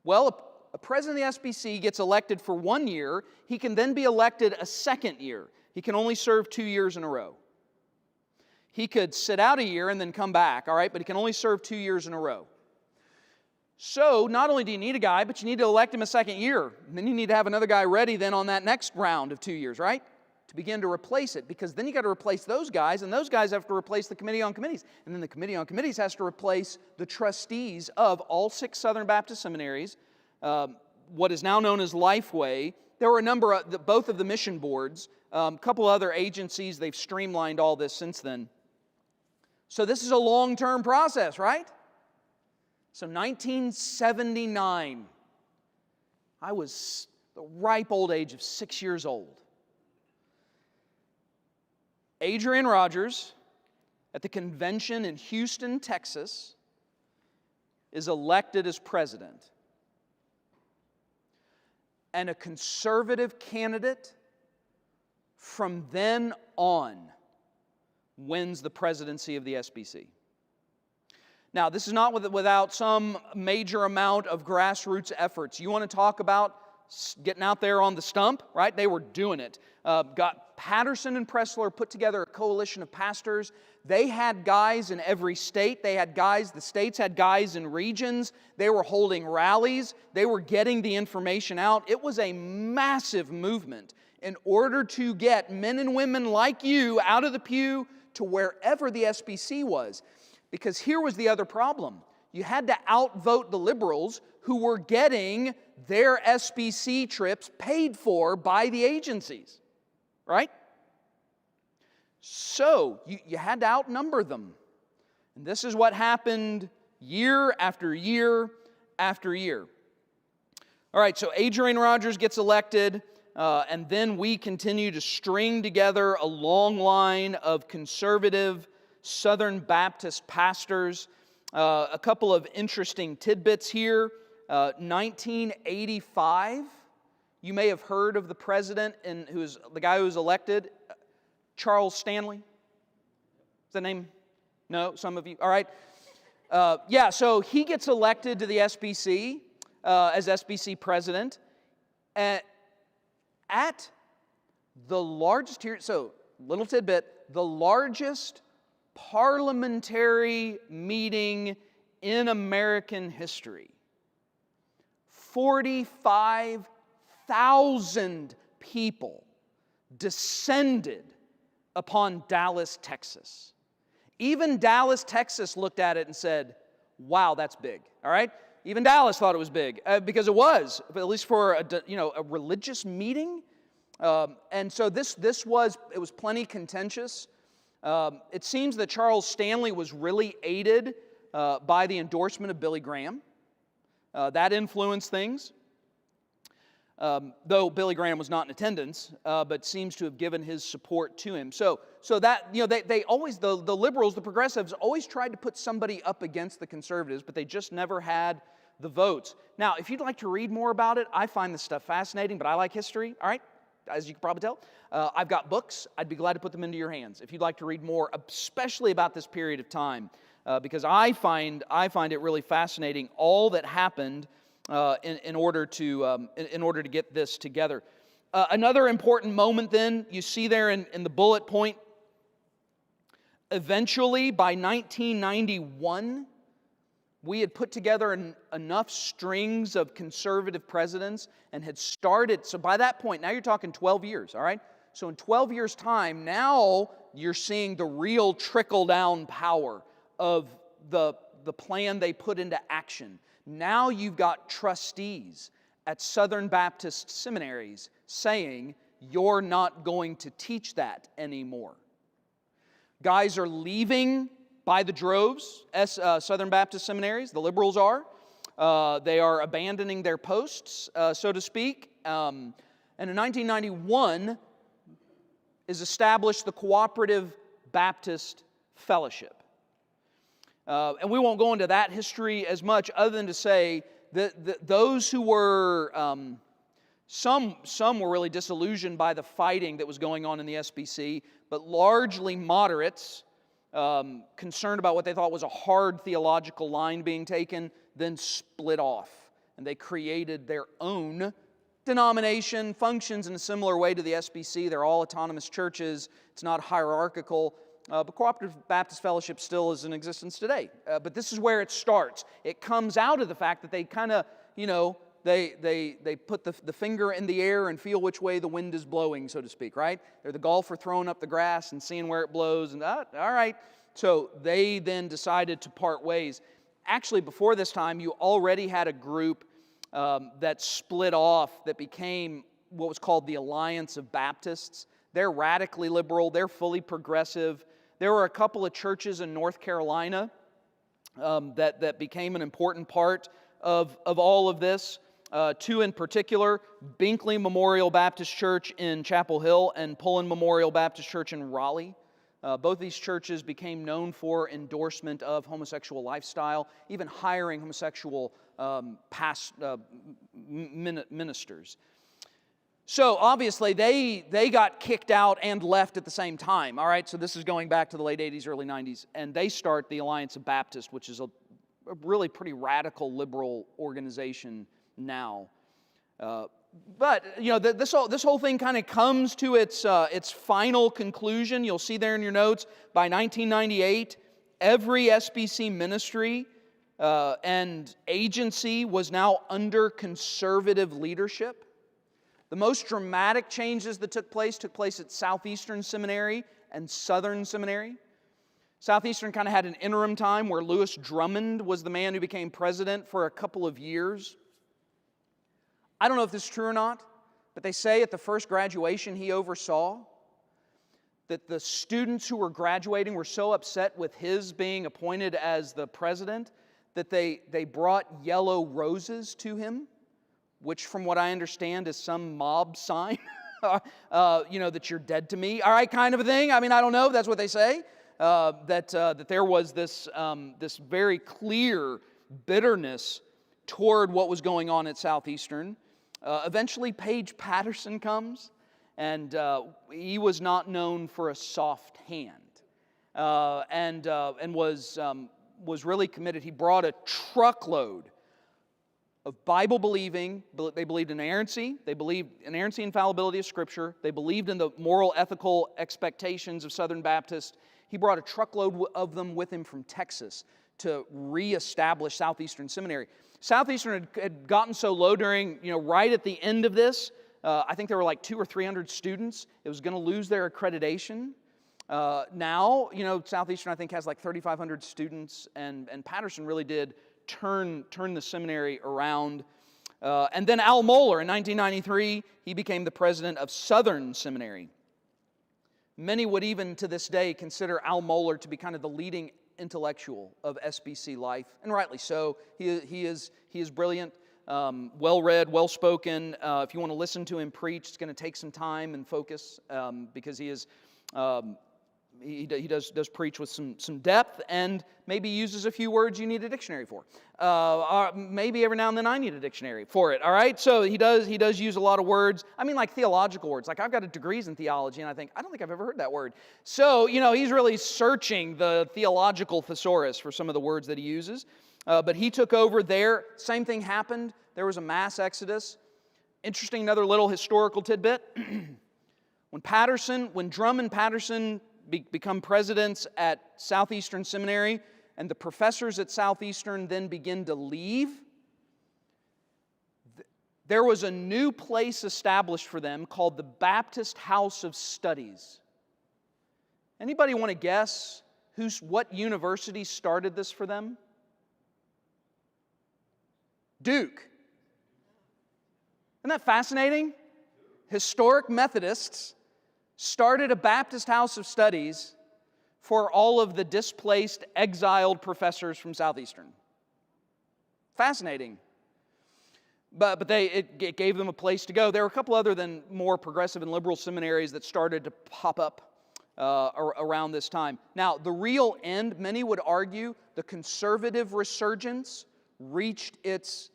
Well, a president of the SBC gets elected for 1 year. He can then be elected a second year. He can only serve 2 years in a row. He could sit out a year and then come back, all right, but he can only serve 2 years in a row. So, not only do you need a guy, but you need to elect him a second year. And then you need to have another guy ready then on that next round of 2 years, right? To begin to replace it, because then you got to replace those guys, and those guys have to replace the Committee on Committees. And then the Committee on Committees has to replace the trustees of all 6 Southern Baptist seminaries, what is now known as Lifeway. There were a number of, both of the mission boards, a couple other agencies. They've streamlined all this since then. So this is a long-term process, right? So 1979, I was the ripe old age of 6 years old. Adrian Rogers, at the convention in Houston, Texas, is elected as president, and a conservative candidate from then on wins the presidency of the SBC. Now, this is not without some major amount of grassroots efforts. You want to talk about getting out there on the stump, right? They were doing it. Patterson and Pressler put together a coalition of pastors. They had guys in every state. The states had guys in regions. They were holding rallies. They were getting the information out. It was a massive movement in order to get men and women like you out of the pew to wherever the SBC was. Because here was the other problem. You had to outvote the liberals who were getting their SBC trips paid for by the agencies, right? So you had to outnumber them. And this is what happened year after year after year. All right, so Adrian Rogers gets elected, and then we continue to string together a long line of conservative Southern Baptist pastors. A couple of interesting tidbits here. 1985, you may have heard of the president and the guy who was elected, Charles Stanley. Is that name? No, some of you. All right. So he gets elected to the SBC as SBC president at the largest here. So little tidbit: the largest parliamentary meeting in American history. 45,000 people descended upon Dallas, Texas. Even Dallas, Texas looked at it and said, wow, that's big, all right? Even Dallas thought it was big, because it was, at least for a religious meeting. And so it was plenty contentious. It seems that Charles Stanley was really aided by the endorsement of Billy Graham. That influenced things, though Billy Graham was not in attendance, but seems to have given his support to him. So that, they always, the liberals, the progressives, always tried to put somebody up against the conservatives, but they just never had the votes. Now, if you'd like to read more about it, I find this stuff fascinating, but I like history, all right? As you can probably tell. I've got books. I'd be glad to put them into your hands if you'd like to read more, especially about this period of time. Because I find it really fascinating all that happened in order to get this together. Another important moment then, you see there in the bullet point, eventually by 1991, we had put together enough strings of conservative presidents and had started, so by that point, now you're talking 12 years, all right? So in 12 years' time, now you're seeing the real trickle-down power of the plan they put into action. Now you've got trustees at Southern Baptist seminaries saying, you're not going to teach that anymore. Guys are leaving by the droves, Southern Baptist seminaries, the liberals are. They are abandoning their posts, so to speak. And in 1991 is established the Cooperative Baptist Fellowship. And we won't go into that history as much other than to say that those who were, some were really disillusioned by the fighting that was going on in the SBC, but largely moderates, concerned about what they thought was a hard theological line being taken, then split off. And they created their own denomination, functions in a similar way to the SBC. They're all autonomous churches. It's not hierarchical. But Cooperative Baptist Fellowship still is in existence today. But this is where it starts. It comes out of the fact that they kind of, they put the finger in the air and feel which way the wind is blowing, so to speak, right? They're the golfer throwing up the grass and seeing where it blows, and all right. So they then decided to part ways. Actually, before this time, you already had a group that split off, that became what was called the Alliance of Baptists. They're radically liberal. They're fully progressive. There were a couple of churches in North Carolina that became an important part of all of this. Two in particular, Binkley Memorial Baptist Church in Chapel Hill and Pullen Memorial Baptist Church in Raleigh. Both of these churches became known for endorsement of homosexual lifestyle, even hiring homosexual ministers. So obviously they got kicked out and left at the same time. All right, so this is going back to the late 80s, early 90s, and they start the Alliance of Baptists, which is a really pretty radical liberal organization now. But you know, this whole thing kind of comes to its final conclusion. You'll see there in your notes, by 1998, every SBC ministry and agency was now under conservative leadership. The most dramatic changes that took place at Southeastern Seminary and Southern Seminary. Southeastern kind of had an interim time where Lewis Drummond was the man who became president for a couple of years. I don't know if this is true or not, but they say at the first graduation he oversaw that the students who were graduating were so upset with his being appointed as the president that they brought yellow roses to him, which from what I understand is some mob sign, that you're dead to me, all right, kind of a thing. I mean, I don't know, that's what they say. That there was this very clear bitterness toward what was going on at Southeastern. Eventually, Paige Patterson comes, and he was not known for a soft hand, and was really committed. He brought a truckload of Bible-believing. They believed in inerrancy. They believed in inerrancy and infallibility of Scripture. They believed in the moral, ethical expectations of Southern Baptists. He brought a truckload of them with him from Texas to reestablish Southeastern Seminary. Southeastern had gotten so low during, right at the end of this. I think there were like 200 or 300 students. It was going to lose their accreditation. Now, Southeastern I think has like 3,500 students, and Patterson really did turn the seminary around. And then Al Mohler in 1993, he became the president of Southern Seminary. Many would even to this day consider Al Mohler to be kind of the leading intellectual of SBC life, and rightly so. He is brilliant, well-read, well-spoken. If you want to listen to him preach, it's going to take some time and focus because he does preach with some depth, and maybe uses a few words you need a dictionary for. Maybe every now and then I need a dictionary for it, all right? So he does use a lot of words. I mean, like theological words. Like I've got degrees in theology, and I don't think I've ever heard that word. So, he's really searching the theological thesaurus for some of the words that he uses. But he took over there. Same thing happened. There was a mass exodus. Interesting, another little historical tidbit. When Drum and Patterson become presidents at Southeastern Seminary, and the professors at Southeastern then begin to leave, there was a new place established for them called the Baptist House of Studies. Anybody want to guess what university started this for them? Duke. Isn't that fascinating? Historic Methodists started a Baptist House of Studies for all of the displaced, exiled professors from Southeastern. Fascinating. But it gave them a place to go. There were a couple other than more progressive and liberal seminaries that started to pop up around this time. Now, the real end, many would argue, the conservative resurgence reached its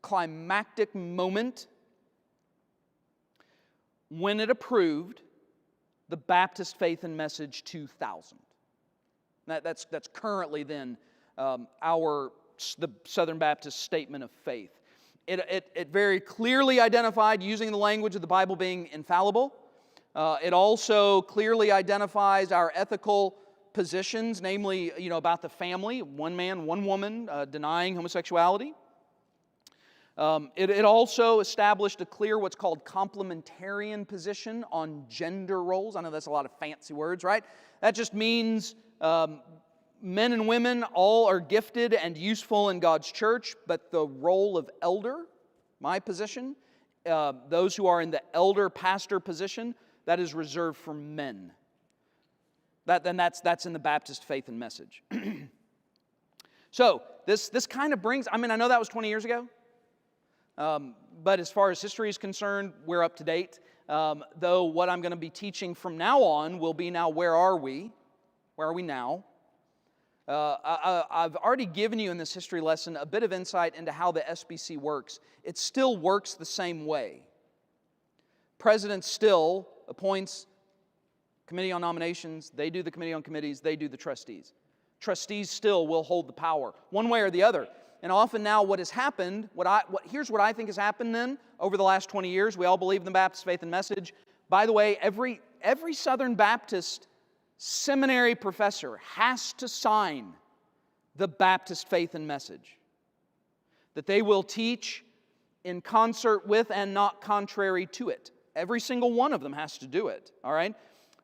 climactic moment when it approved the Baptist Faith and Message 2000. That's currently then the Southern Baptist Statement of Faith. It very clearly identified, using the language of the Bible being infallible. It also clearly identifies our ethical positions, namely, about the family, one man, one woman, denying homosexuality. It also established a clear what's called complementarian position on gender roles. I know that's a lot of fancy words, right? That just means men and women all are gifted and useful in God's church, but the role of elder, my position, those who are in the elder pastor position, that is reserved for men. That's in the Baptist Faith and Message. So this kind of brings, I know that was 20 years ago. But as far as history is concerned, we're up to date. Though what I'm going to be teaching from now on will be now, where are we? Where are we now? I've already given you in this history lesson a bit of insight into how the SBC works. It still works the same way. President still appoints committee on nominations, they do the committee on committees, they do the trustees. Trustees still will hold the power, one way or the other. And often now what has happened, here's what I think has happened then over the last 20 years. We all believe in the Baptist faith and message. By the way, every Southern Baptist seminary professor has to sign the Baptist faith and message, that they will teach in concert with and not contrary to it. Every single one of them has to do it, all right?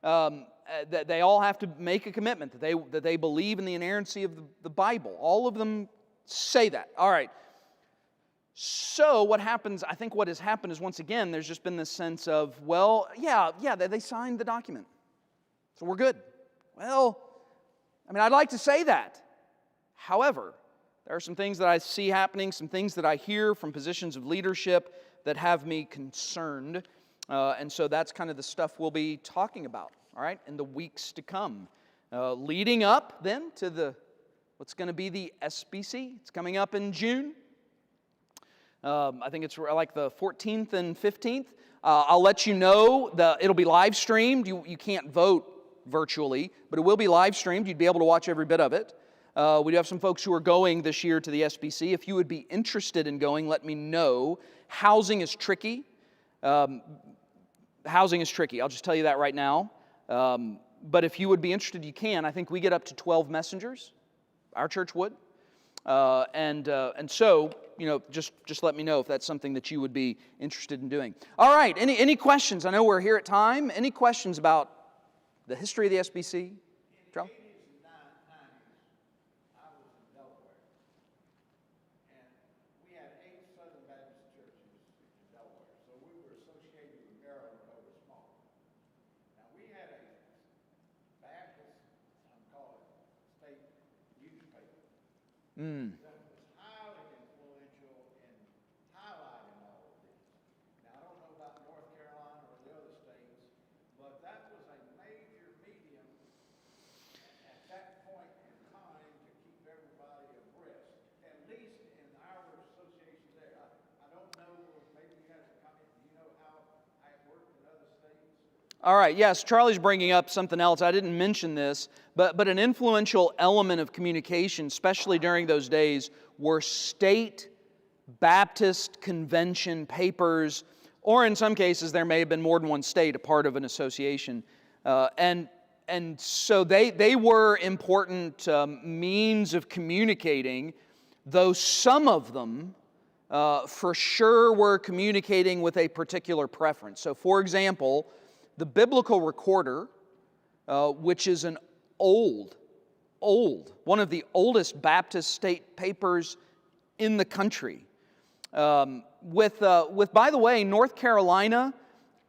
That they all have to make a commitment that they believe in the inerrancy of the Bible. All of them say that. All right. So what happens, I think what has happened is, once again, there's just been this sense of, well, yeah, they signed the document, so we're good. Well, I mean, I'd like to say that. However, there are some things that I see happening, some things that I hear from positions of leadership that have me concerned. And so that's kind of the stuff we'll be talking about, all right, in the weeks to come. Leading up then to what's going to be the SBC. It's coming up in June. I think it's like the 14th and 15th. I'll let you know, it'll be live streamed. You can't vote virtually, but it will be live streamed. You'd be able to watch every bit of it. We do have some folks who are going this year to the SBC. If you would be interested in going, let me know. Housing is tricky. Housing is tricky. I'll just tell you that right now. But if you would be interested, you can. I think we get up to 12 messengers. Our church would. And so, just let me know if that's something that you would be interested in doing. All right. Any questions? I know we're here at time. Any questions about the history of the SBC? Charles? That was highly influential in highlighting all of this. Now, I don't know about North Carolina or the other states, but that was a major medium at that point in time to keep everybody abreast, at least in our association there. I don't know, maybe you had a comment, do you know how it worked in other states? All right, yes, Charlie's bringing up something else. I didn't mention this, but an influential element of communication, especially during those days, were state Baptist convention papers, or in some cases there may have been more than one state a part of an association. And so they were important means of communicating, though some of them for sure were communicating with a particular preference. So for example, the Biblical Recorder, which is an one of the oldest Baptist state papers in the country. With by the way, North Carolina,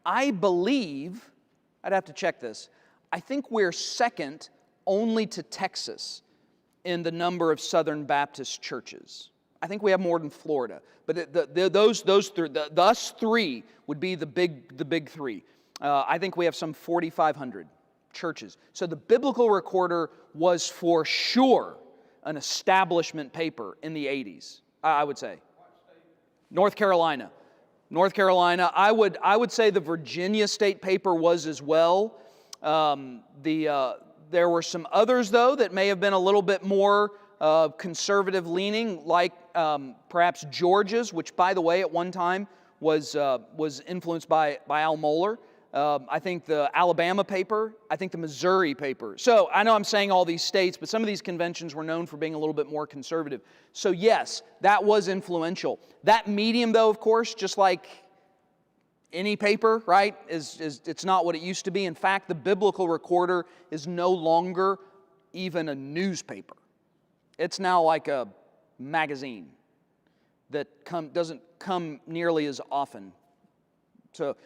I believe, I'd have to check this, I think we're second only to Texas in the number of Southern Baptist churches. I think we have more than Florida, but those three would be the big three. I think we have some 4,500 churches. So the Biblical Recorder was for sure an establishment paper in the 80s, I would say. North Carolina. North Carolina. I would say the Virginia State paper was as well. There were some others, though, that may have been a little bit more conservative leaning, like perhaps Georgia's, which, by the way, at one time was influenced by Al Mohler. I think the Alabama paper, I think the Missouri paper. So I know I'm saying all these states, but some of these conventions were known for being a little bit more conservative. So yes, that was influential. That medium, though, of course, just like any paper, right, it's not what it used to be. In fact, the Biblical Recorder is no longer even a newspaper. It's now like a magazine that doesn't come nearly as often. So,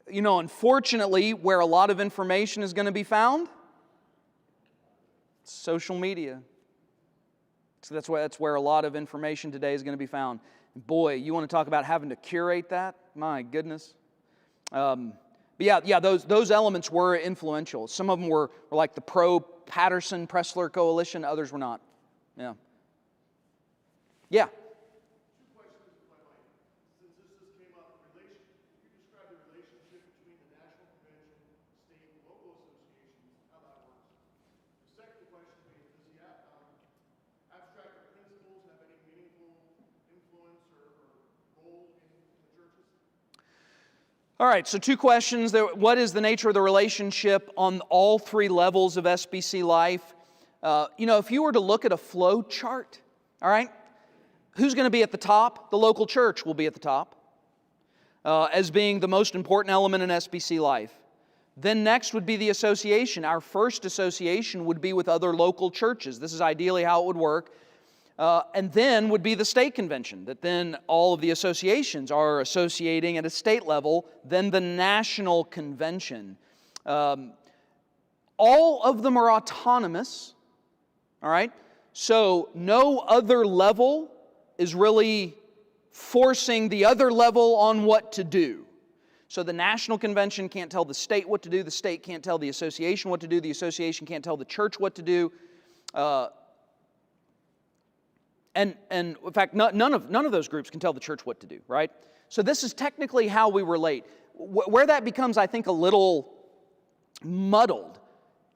unfortunately, where a lot of information is going to be found, social media. So that's where a lot of information today is going to be found. And boy, you want to talk about having to curate that? My goodness. But yeah, those elements were influential. Some of them were like the pro-Patterson-Pressler coalition, others were not. Yeah. Yeah. Two questions, if I might. Since this came up, can you describe the relationship between the National Convention, state and local associations, how that works? The second question is, does the abstract of principles have any meaningful influence or role in the churches? All right, so two questions. What is the nature of the relationship on all three levels of SBC life? If you were to look at a flow chart, all right, who's going to be at the top? The local church will be at the top as being the most important element in SBC life. Then next would be the association. Our first association would be with other local churches. This is ideally how it would work. And then would be the state convention, that then all of the associations are associating at a state level, then the national convention. All of them are autonomous, all right? So no other level is really forcing the other level on what to do. So the national convention can't tell the state what to do, the state can't tell the association what to do, the association can't tell the church what to do. And in fact, none of those groups can tell the church what to do, right? So this is technically how we relate. Where that becomes, I think, a little muddled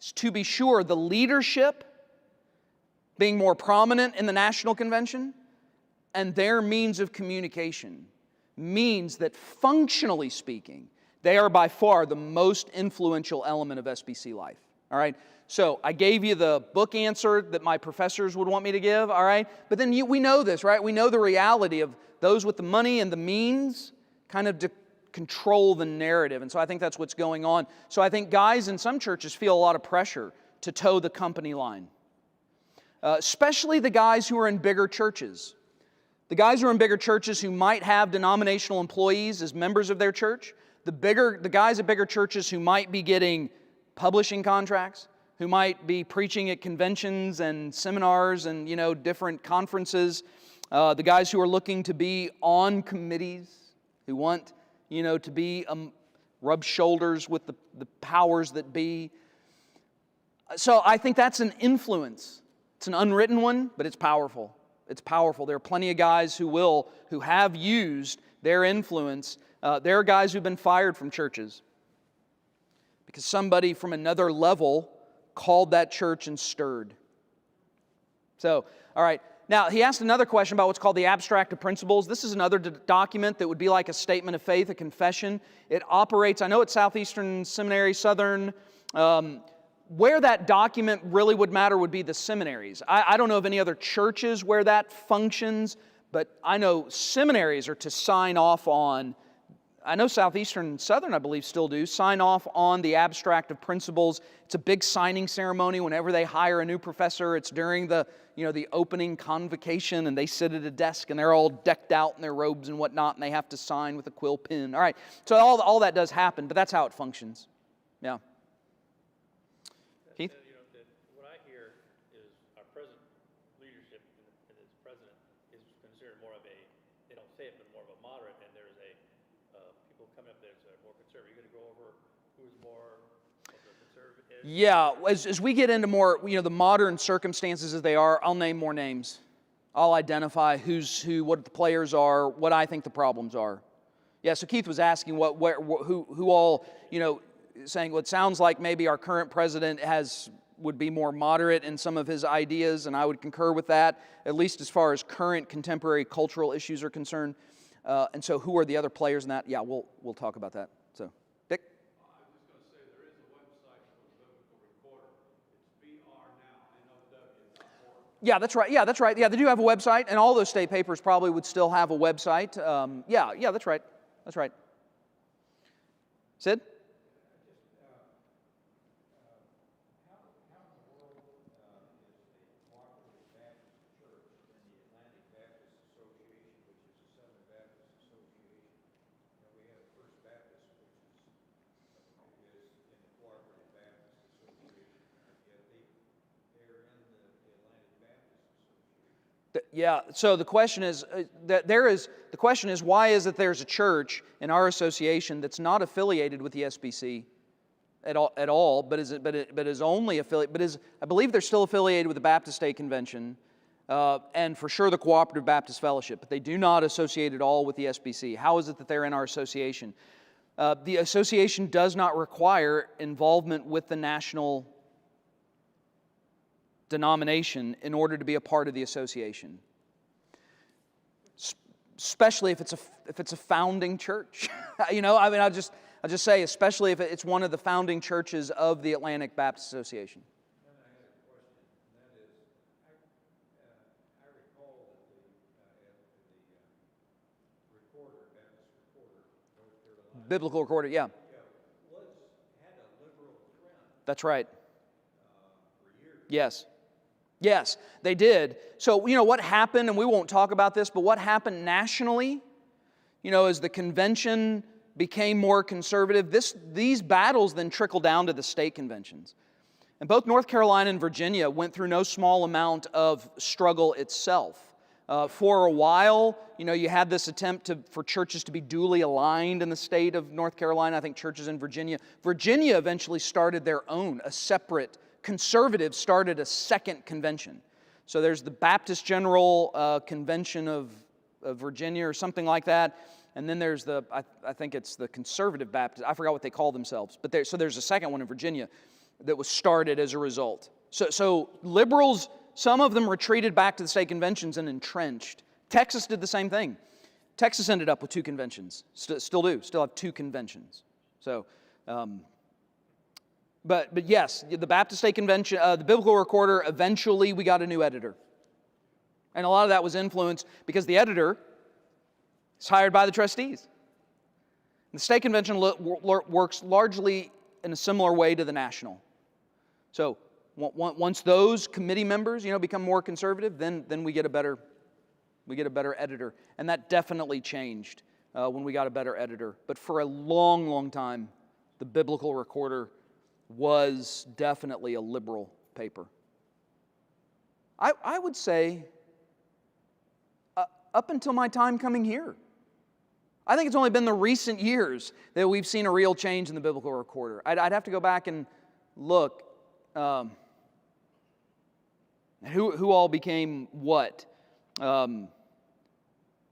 is, to be sure, the leadership being more prominent in the national convention and their means of communication means that, functionally speaking, they are by far the most influential element of SBC life, all right? So I gave you the book answer that my professors would want me to give, all right? But then we know this, right? We know the reality of those with the money and the means kind of to control the narrative. And so I think that's what's going on. So I think guys in some churches feel a lot of pressure to toe the company line, especially the guys who are in bigger churches. The guys who are in bigger churches who might have denominational employees as members of their church, the guys at bigger churches who might be getting publishing contracts, who might be preaching at conventions and seminars and, different conferences, the guys who are looking to be on committees, who want, to be, rub shoulders with the powers that be. So I think that's an influence. It's an unwritten one, but it's powerful. It's powerful. There are plenty of guys who have used their influence. There are guys who've been fired from churches because somebody from another level called that church and stirred. So, all right. Now, he asked another question about what's called the Abstract of Principles. This is another document that would be like a statement of faith, a confession. It operates, I know at Southeastern Seminary, Southern. Where that document really would matter would be the seminaries. I don't know of any other churches where that functions, but I know seminaries are to sign off on. I know Southeastern and Southern, I believe, still do, sign off on the Abstract of Principles. It's a big signing ceremony whenever they hire a new professor. It's during the opening convocation, and they sit at a desk, and they're all decked out in their robes and whatnot, and they have to sign with a quill pen. All right, so all that does happen, but that's how it functions. Yeah. Keith? What I hear is our present leadership and its president is considered more of they don't say it, but more of a moderate, and there's people coming up there that are more conservative. You're going to go over who's more of the conservative? Yeah, as we get into more, the modern circumstances as they are, I'll name more names. I'll identify who's who, what the players are, what I think the problems are. Yeah, so Keith was asking who all, saying what sounds like maybe our current president would be more moderate in some of his ideas, and I would concur with that, at least as far as current contemporary cultural issues are concerned. And so who are the other players in that? Yeah, we'll talk about that. So, Dick? I was just going to say there is a website for the Biblical Recorder. It's brnow.org. Yeah, that's right. Yeah, they do have a website, and all those state papers probably would still have a website. Yeah, that's right. That's right. Sid? Yeah, so the question is, the question is, why is it there's a church in our association that's not affiliated with the SBC at all, but is only affiliated, but is, I believe they're still affiliated with the Baptist State Convention, and for sure the Cooperative Baptist Fellowship, but they do not associate at all with the SBC. How is it that they're in our association? The association does not require involvement with the national denomination in order to be a part of the association, especially if it's a founding church. You know, I mean, I'll just say, especially if it's one of the founding churches of the Atlantic Baptist Association. Then I had a question, and that is, I recall that the recorder, Baptist recorder, North Carolina, Biblical recorder, yeah. had a liberal trend That's right. for years. Yes. Yes, they did. So, you know, what happened, and we won't talk about this, but what happened nationally, you know, as the convention became more conservative, these battles then trickled down to the state conventions. And both North Carolina and Virginia went through no small amount of struggle itself. For a while, you know, you had this attempt for churches to be duly aligned in the state of North Carolina. I think churches in Virginia. Virginia eventually started their own, a separate, conservatives started a second convention. So there's the Baptist General Convention of Virginia or something like that. And then there's I think it's the Conservative Baptist, I forgot what they call themselves. But so there's a second one in Virginia that was started as a result. So liberals, some of them retreated back to the state conventions and entrenched. Texas did the same thing. Texas ended up with two conventions, still have two conventions. So, but yes, the Baptist State Convention, the Biblical Recorder, eventually we got a new editor. And a lot of that was influenced because the editor is hired by the trustees. The State Convention works largely in a similar way to the National. So once those committee members, you know, become more conservative, then we get a better editor. And that definitely changed when we got a better editor. But for a long, long time, the Biblical Recorder was definitely a liberal paper. I would say up until my time coming here. I think it's only been the recent years that we've seen a real change in the Biblical Recorder. I'd have to go back and look who all became what. I mean,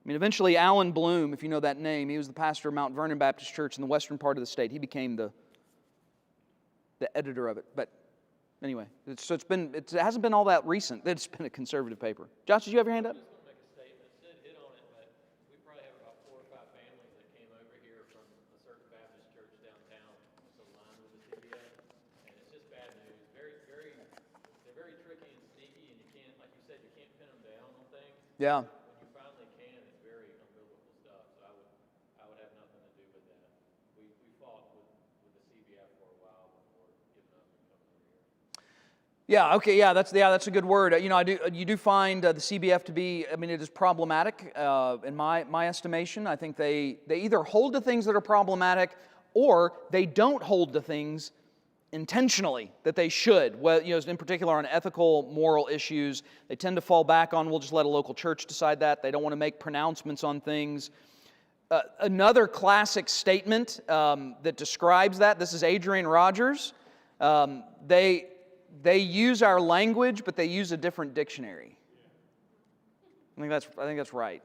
eventually Alan Bloom, if you know that name, he was the pastor of Mount Vernon Baptist Church in the western part of the state. He became the editor of it. But anyway, it hasn't been all that recent that it's been a conservative paper. Josh, did you have your hand up? I just want to make a statement. Sid hit on it, but we probably have about 4 or 5 families that came over here from a certain Baptist church downtown that's aligned with the CBF, and it's just bad news. They're very tricky and sneaky, and you can't, like you said, you can't pin them down on things. Yeah. When you finally can, it's very unbiblical stuff. So I would have nothing to do with that. We fought with the CBF for a while before giving up and coming over here. Yeah, okay, yeah, that's a good word. You know, you do find the CBF to be, I mean, it is problematic in my estimation. I think they either hold to things that are problematic or they don't hold to things intentionally that they should. Well, you know, in particular on ethical, moral issues, they tend to fall back on, we'll just let a local church decide that. They don't want to make pronouncements on things. Another classic statement that describes that, this is Adrian Rogers. They use our language, but they use a different dictionary. I think that's right.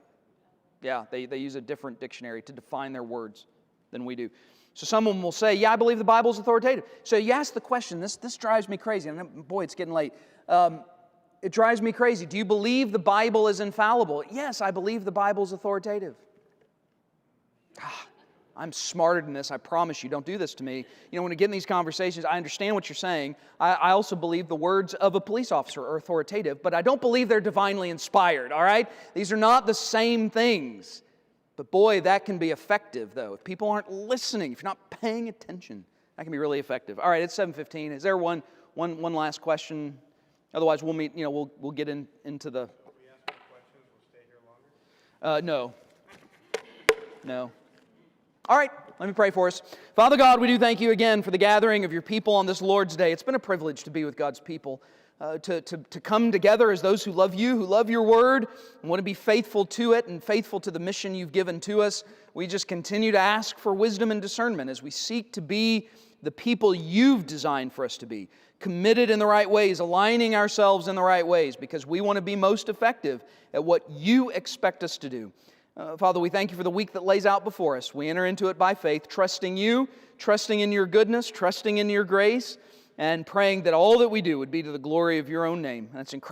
Yeah, they use a different dictionary to define their words than we do. So someone will say, yeah, I believe the Bible is authoritative. So you ask the question, this drives me crazy. And boy, it's getting late. It drives me crazy. Do you believe the Bible is infallible? Yes, I believe the Bible is authoritative. I'm smarter than this, I promise you. Don't do this to me. You know, when we get in these conversations, I understand what you're saying. I also believe the words of a police officer are authoritative, but I don't believe they're divinely inspired, all right? These are not the same things. But boy, that can be effective, though. If people aren't listening, if you're not paying attention, that can be really effective. All right, it's 7:15. Is there one last question? Otherwise, we'll meet, you know, we'll get into the... If we ask more questions, we'll stay here longer? No. All right, let me pray for us. Father God, we do thank you again for the gathering of your people on this Lord's Day. It's been a privilege to be with God's people. to come together as those who love you, who love your word, and want to be faithful to it and faithful to the mission you've given to us. We just continue to ask for wisdom and discernment as we seek to be the people you've designed for us to be, committed in the right ways, aligning ourselves in the right ways, because we want to be most effective at what you expect us to do. Father, we thank you for the week that lays out before us. We enter into it by faith, trusting you, trusting in your goodness, trusting in your grace, and praying that all that we do would be to the glory of your own name. That's in Christ.